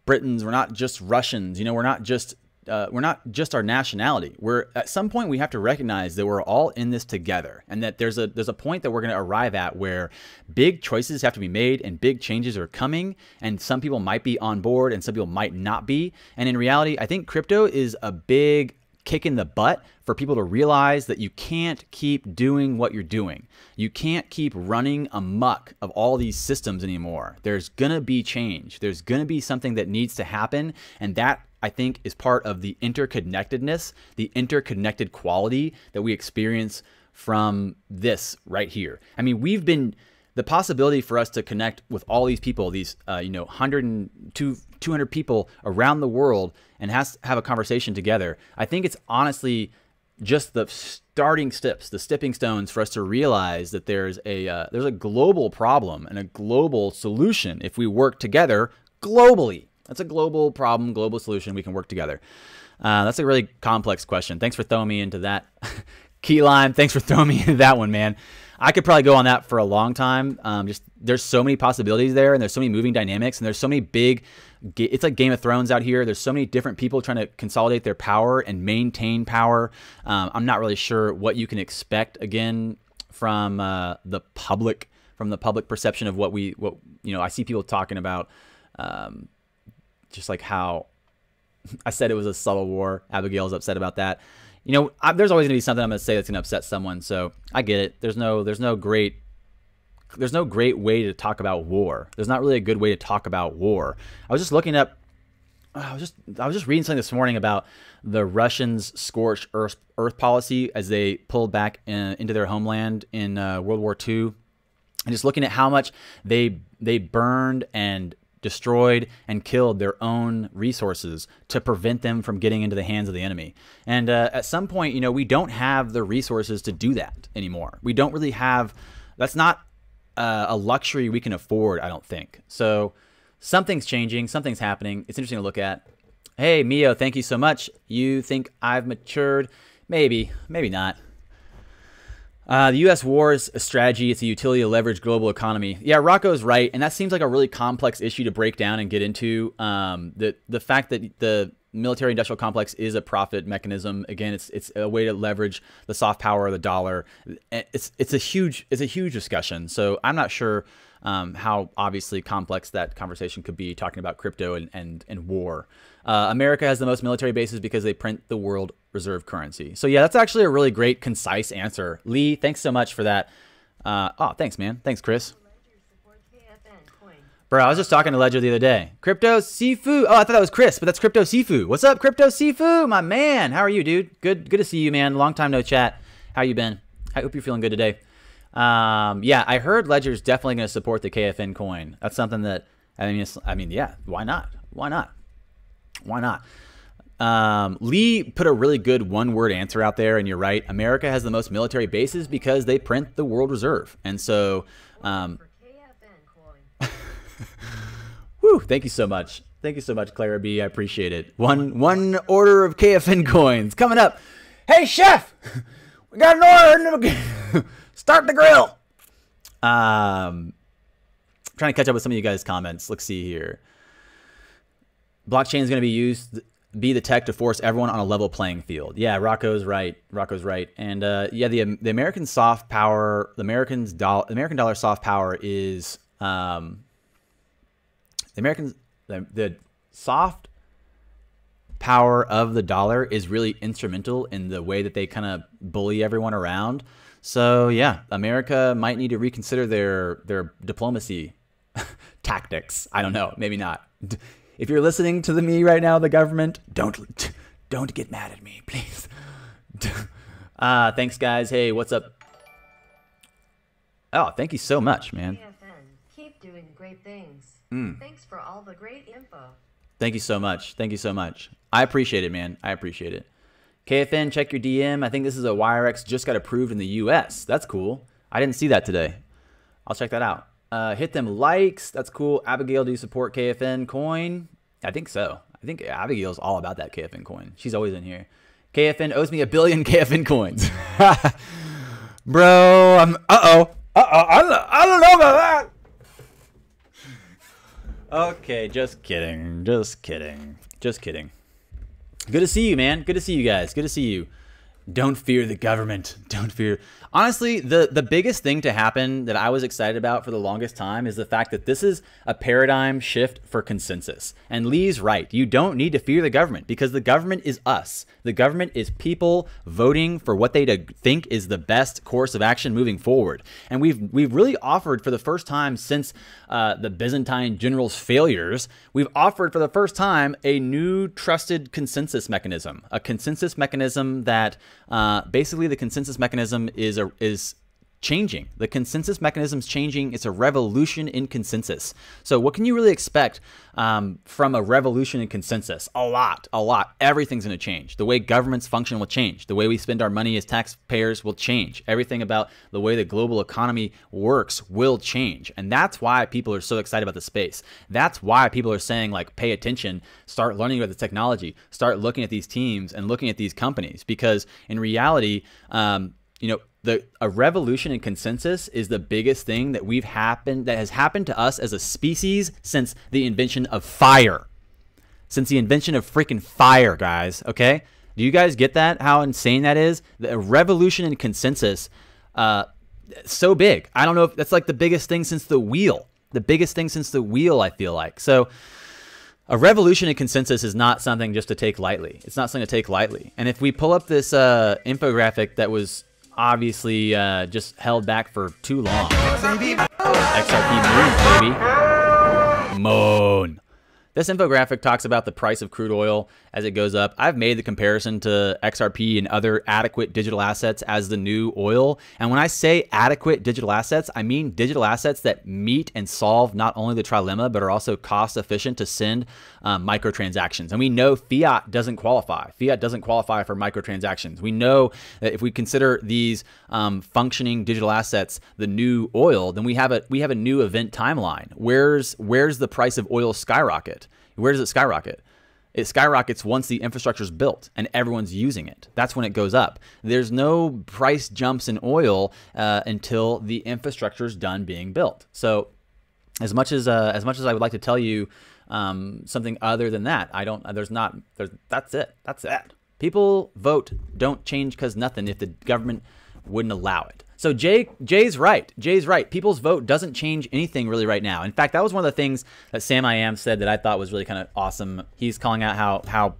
Britons. We're not just Russians. You know, we're not just our nationality. At some point we have to recognize that we're all in this together, and that there's a point that we're going to arrive at where big choices have to be made and big changes are coming, and some people might be on board and some people might not be. And in reality, I think crypto is a big kick in the butt for people to realize that you can't keep doing what you're doing. You can't keep running amok of all these systems anymore. There's gonna be change. There's gonna be something that needs to happen, and that I think is part of the interconnectedness, the interconnected quality that we experience from this right here. I mean, the possibility for us to connect with all these people, these 200 people around the world, and have a conversation together. I think it's honestly just the starting steps, the stepping stones for us to realize that there's a global problem and a global solution if we work together globally. That's a global problem, global solution. We can work together. That's a really complex question. Thanks for throwing me into that. Key lime, thanks for throwing me into that one, man. I could probably go on that for a long time. There's so many possibilities there, and there's so many moving dynamics, and there's so many it's like Game of Thrones out here. There's so many different people trying to consolidate their power and maintain power. I'm not really sure what you can expect again from the public perception of what I see people talking about, just like how I said it was a subtle war. Abigail's upset about that. There's always gonna be something I'm gonna say that's gonna upset someone. So I get it. There's no great way to talk about war. There's not really a good way to talk about war. I was just looking up. I was just reading something this morning about the Russians' scorched earth policy as they pulled back into their homeland in World War II, and just looking at how much they burned and destroyed and killed their own resources to prevent them from getting into the hands of the enemy. And at some point, we don't have the resources to do that anymore. We don't really have. That's not a luxury we can afford, I don't think. So something's changing, something's happening. It's interesting to look at. Hey, Mio, thank you so much. You think I've matured? Maybe, maybe not. The U.S. war is a strategy. It's a utility to leverage global economy. Yeah, Rocco's right, and that seems like a really complex issue to break down and get into. The fact that the military-industrial complex is a profit mechanism. Again, it's a way to leverage the soft power of the dollar. It's a huge discussion. So I'm not sure how obviously complex that conversation could be talking about crypto and war. America has the most military bases because they print the world reserve currency. So yeah, that's actually a really great, concise answer. Lee, thanks so much for that. Oh, thanks, man. Thanks, Chris. Bro, I was just talking to Ledger the other day. Crypto Sifu. Oh, I thought that was Chris, but that's Crypto Sifu. What's up, Crypto Sifu? My man. How are you, dude? Good to see you, man. Long time no chat. How you been? I hope you're feeling good today. Yeah, I heard Ledger's definitely going to support the KFN coin. That's something that, yeah, why not? Why not? Why not? Lee put a really good one-word answer out there, and you're right. America has the most military bases because they print the world reserve. And so, whew, thank you so much. Thank you so much, Clara B. I appreciate it. One order of KFN coins coming up. Hey, chef, we got an order. Start the grill. Trying to catch up with some of you guys' comments. Let's see here. Blockchain is going to be the tech to force everyone on a level playing field. Yeah, Rocco's right. Rocco's right. And yeah, the American soft power, the American dollar soft power is the soft power of the dollar is really instrumental in the way that they kind of bully everyone around. So yeah, America might need to reconsider their diplomacy tactics. I don't know, maybe not. If you're listening to me right now, the government, don't get mad at me, please. Thanks, guys. Hey, what's up? Oh, thank you so much, man. KFN, keep doing great things. Thanks for all the great info. Thank you so much. Thank you so much. I appreciate it, man. I appreciate it. KFN, check your DM. I think this is a WireX just got approved in the US. That's cool. I didn't see that today. I'll check that out. Hit them likes. That's cool. Abigail, do you support KFN coin? I think so. I think Abigail's all about that KFN coin. She's always in here. KFN owes me 1 billion KFN coins. Bro, I don't know about that. Okay, just kidding. Just kidding. Just kidding. Good to see you, man. Good to see you guys. Good to see you. Don't fear the government. Don't fear. Honestly, the biggest thing to happen that I was excited about for the longest time is the fact that this is a paradigm shift for consensus. And Lee's right. You don't need to fear the government because the government is us. The government is people voting for what they think is the best course of action moving forward. And we've really offered for the first time since the Byzantine generals' failures, we've offered for the first time a new trusted consensus mechanism. A consensus mechanism that basically the consensus mechanism is changing. The consensus mechanism is changing. It's a revolution in consensus. So what can you really expect from a revolution in consensus? A lot. Everything's going to change. The way governments function will change. The way we spend our money as taxpayers will change. Everything about the way the global economy works will change. And that's why people are so excited about the space. That's why people are saying, like, pay attention, start learning about the technology, start looking at these teams and looking at these companies. Because in reality, you know, a revolution in consensus is the biggest thing that has happened to us as a species since the invention of fire. Since the invention of freaking fire, guys, okay? Do you guys get that? How insane that is? The revolution in consensus, so big. I don't know if that's like the biggest thing since the wheel. The biggest thing since the wheel, I feel like. So a revolution in consensus is not something just to take lightly. It's not something to take lightly. And if we pull up this infographic that was obviously just held back for too long. XRP moon, baby. Moon. This infographic talks about the price of crude oil as it goes up. I've made the comparison to XRP and other adequate digital assets as the new oil. And when I say adequate digital assets, I mean digital assets that meet and solve not only the trilemma, but are also cost efficient to send microtransactions. And we know fiat doesn't qualify. Fiat doesn't qualify for microtransactions. We know that if we consider these functioning digital assets the new oil, then we have a new event timeline. Where's the price of oil skyrocket? Where does it skyrocket? It skyrockets once the infrastructure is built and everyone's using it. That's when it goes up. There's no price jumps in oil until the infrastructure is done being built. So as much as I would like to tell you something other than that, that's it. That's it. People vote don't change because nothing if the government wouldn't allow it. So Jay's right. Jay's right. People's vote doesn't change anything really right now. In fact, that was one of the things that Sam I Am said that I thought was really kind of awesome. He's calling out how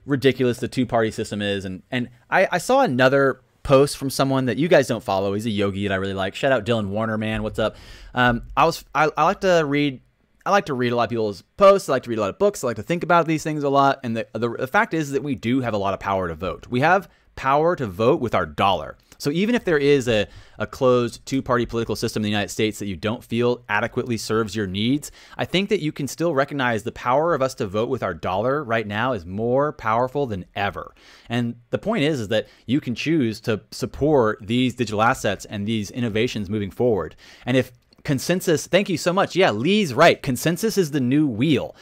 ridiculous the two-party system is. And I saw another post from someone that you guys don't follow. He's a yogi that I really like. Shout out Dylan Warner, man. What's up? I like to read a lot of people's posts. I like to read a lot of books. I like to think about these things a lot. And the fact is that we do have a lot of power to vote. We have power to vote with our dollar. So even if there is a closed two-party political system in the United States that you don't feel adequately serves your needs, I think that you can still recognize the power of us to vote with our dollar right now is more powerful than ever. And the point is that you can choose to support these digital assets and these innovations moving forward. And if consensus, thank you so much. Yeah, Lee's right. Consensus is the new wheel.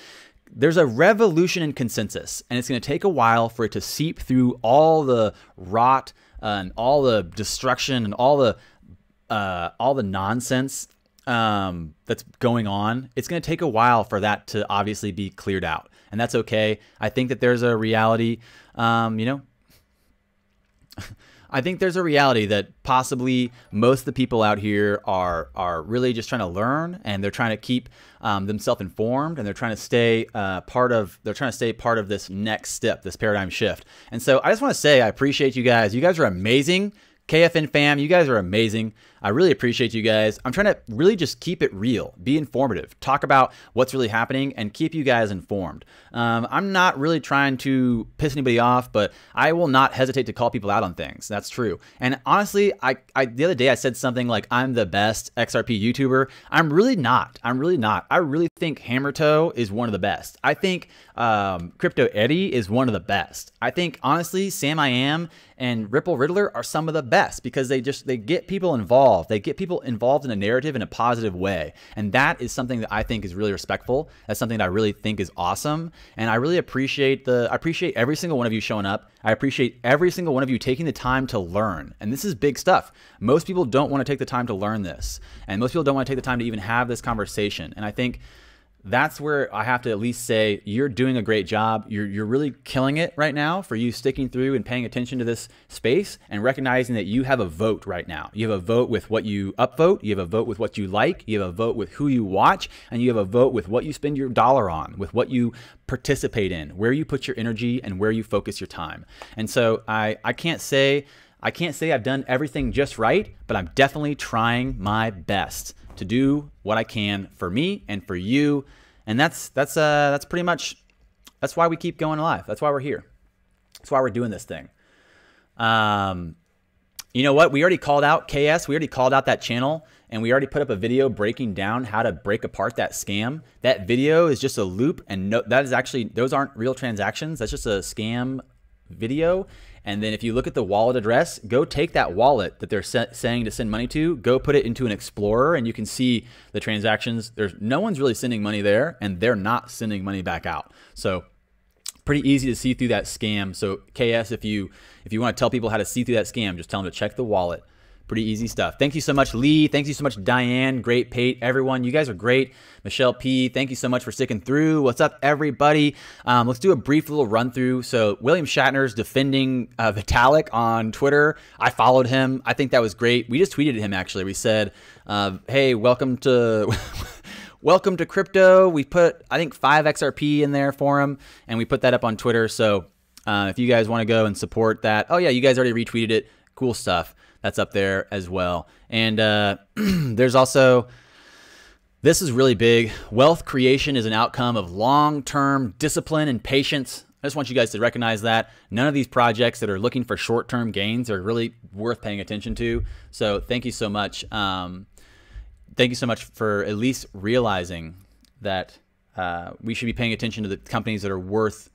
There's a revolution in consensus, and it's going to take a while for it to seep through all the rot and all the destruction and all the nonsense that's going on. It's going to take a while for that to obviously be cleared out, and that's okay. I think that there's a reality, you know, I think there's a reality that possibly most of the people out here are really just trying to learn, and they're trying to keep themselves informed, and they're trying to stay part of this next step, this paradigm shift. And so I just want to say I appreciate you guys. You guys are amazing. KFN fam, you guys are amazing. I really appreciate you guys. I'm trying to really just keep it real, be informative, talk about what's really happening, and keep you guys informed. I'm not really trying to piss anybody off, but I will not hesitate to call people out on things. That's true. And honestly, I the other day I said something like I'm the best XRP YouTuber. I'm really not. I'm really not. I really think Hammertoe is one of the best. I think Crypto Eddie is one of the best. I think honestly, Sam I Am and Ripple Riddler are some of the best because they get people involved. They get people involved in a narrative in a positive way. And that is something that I think is really respectful. That's something that I really think is awesome. And I really appreciate every single one of you showing up. I appreciate every single one of you taking the time to learn. And this is big stuff. Most people don't want to take the time to learn this. And most people don't want to take the time to even have this conversation. And I think that's where I have to at least say you're doing a great job. You're really killing it right now for you sticking through and paying attention to this space and recognizing that you have a vote right now. You have a vote with what you upvote. You have a vote with what you like. You have a vote with who you watch, and you have a vote with what you spend your dollar on, with what you participate in, where you put your energy and where you focus your time. And so I can't say I've done everything just right, but I'm definitely trying my best to do what I can for me and for you. And that's pretty much, that's why we keep going live. That's why we're here. That's why we're doing this thing. You know what? We already called out KS. We already called out that channel, and we already put up a video breaking down how to break apart that scam. That video is just a loop, and that is actually, those aren't real transactions. That's just a scam video. And then if you look at the wallet address, go take that wallet that they're saying to send money to, go put it into an Explorer, and you can see the transactions. No one's really sending money there, and they're not sending money back out. So pretty easy to see through that scam. So KS, if you want to tell people how to see through that scam, just tell them to check the wallet. Pretty easy stuff. Thank you so much, Lee. Thank you so much, Diane. Great, Pate. Everyone, you guys are great. Michelle P., thank you so much for sticking through. What's up, everybody? Let's do a brief little run through. So William Shatner's defending Vitalik on Twitter. I followed him. I think that was great. We just tweeted at him, actually. We said, hey, welcome to... welcome to crypto. We put, I think, 5 XRP in there for him, and we put that up on Twitter. So if you guys want to go and support that, oh, yeah, you guys already retweeted it. Cool stuff. That's up there as well. And there's also, this is really big. Wealth creation is an outcome of long-term discipline and patience. I just want you guys to recognize that. None of these projects that are looking for short-term gains are really worth paying attention to. So thank you so much. Thank you so much for at least realizing that we should be paying attention to the companies that are worth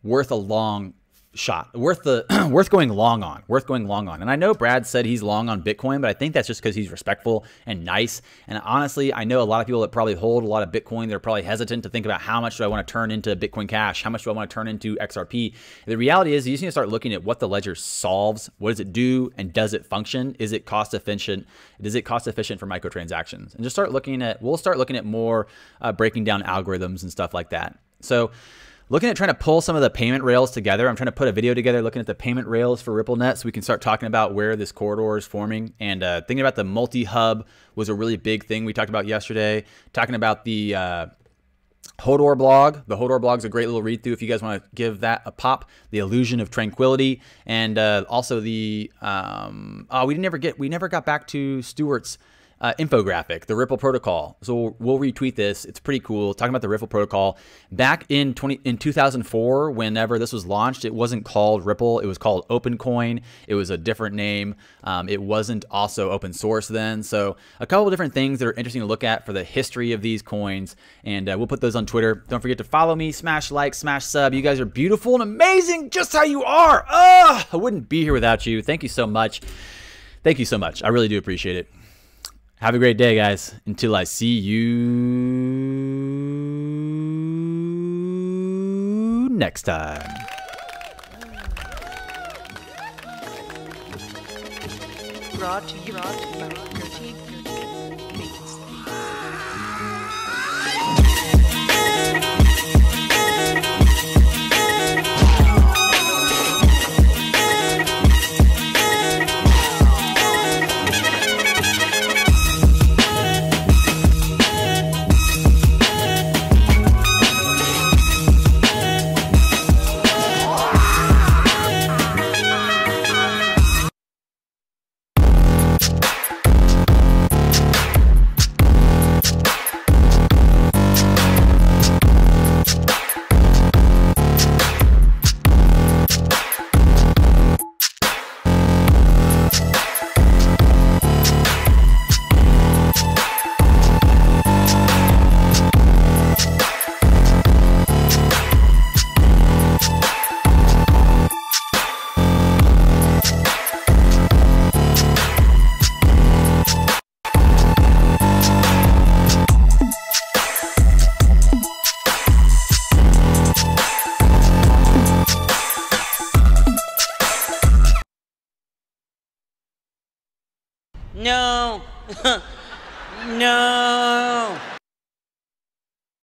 a long shot, worth going long on. And I know Brad said he's long on Bitcoin, but I think that's just because he's respectful and nice. And honestly, I know a lot of people that probably hold a lot of Bitcoin, they're probably hesitant to think about how much do I want to turn into Bitcoin Cash? How much do I want to turn into XRP? The reality is you just need to start looking at what the ledger solves. What does it do? And does it function? Is it cost efficient? Is it cost efficient for microtransactions? And just we'll start looking at more breaking down algorithms and stuff like that. So looking at trying to pull some of the payment rails together. I'm trying to put a video together looking at the payment rails for RippleNet so we can start talking about where this corridor is forming. And thinking about the multi-hub was a really big thing we talked about yesterday. Talking about the Hodor blog. The Hodor blog is a great little read through if you guys want to give that a pop. The Illusion of Tranquility. And also the, we never got back to Stuart's infographic, the Ripple protocol. So we'll retweet this. It's pretty cool. Talking about the Ripple protocol. Back in 2004, whenever this was launched, it wasn't called Ripple. It was called OpenCoin. It was a different name. It wasn't also open source then. So a couple of different things that are interesting to look at for the history of these coins. And we'll put those on Twitter. Don't forget to follow me, smash like, smash sub. You guys are beautiful and amazing just how you are. I wouldn't be here without you. Thank you so much. Thank you so much. I really do appreciate it. Have a great day, guys. Until I see you next time. Brought to you by Gertie. No.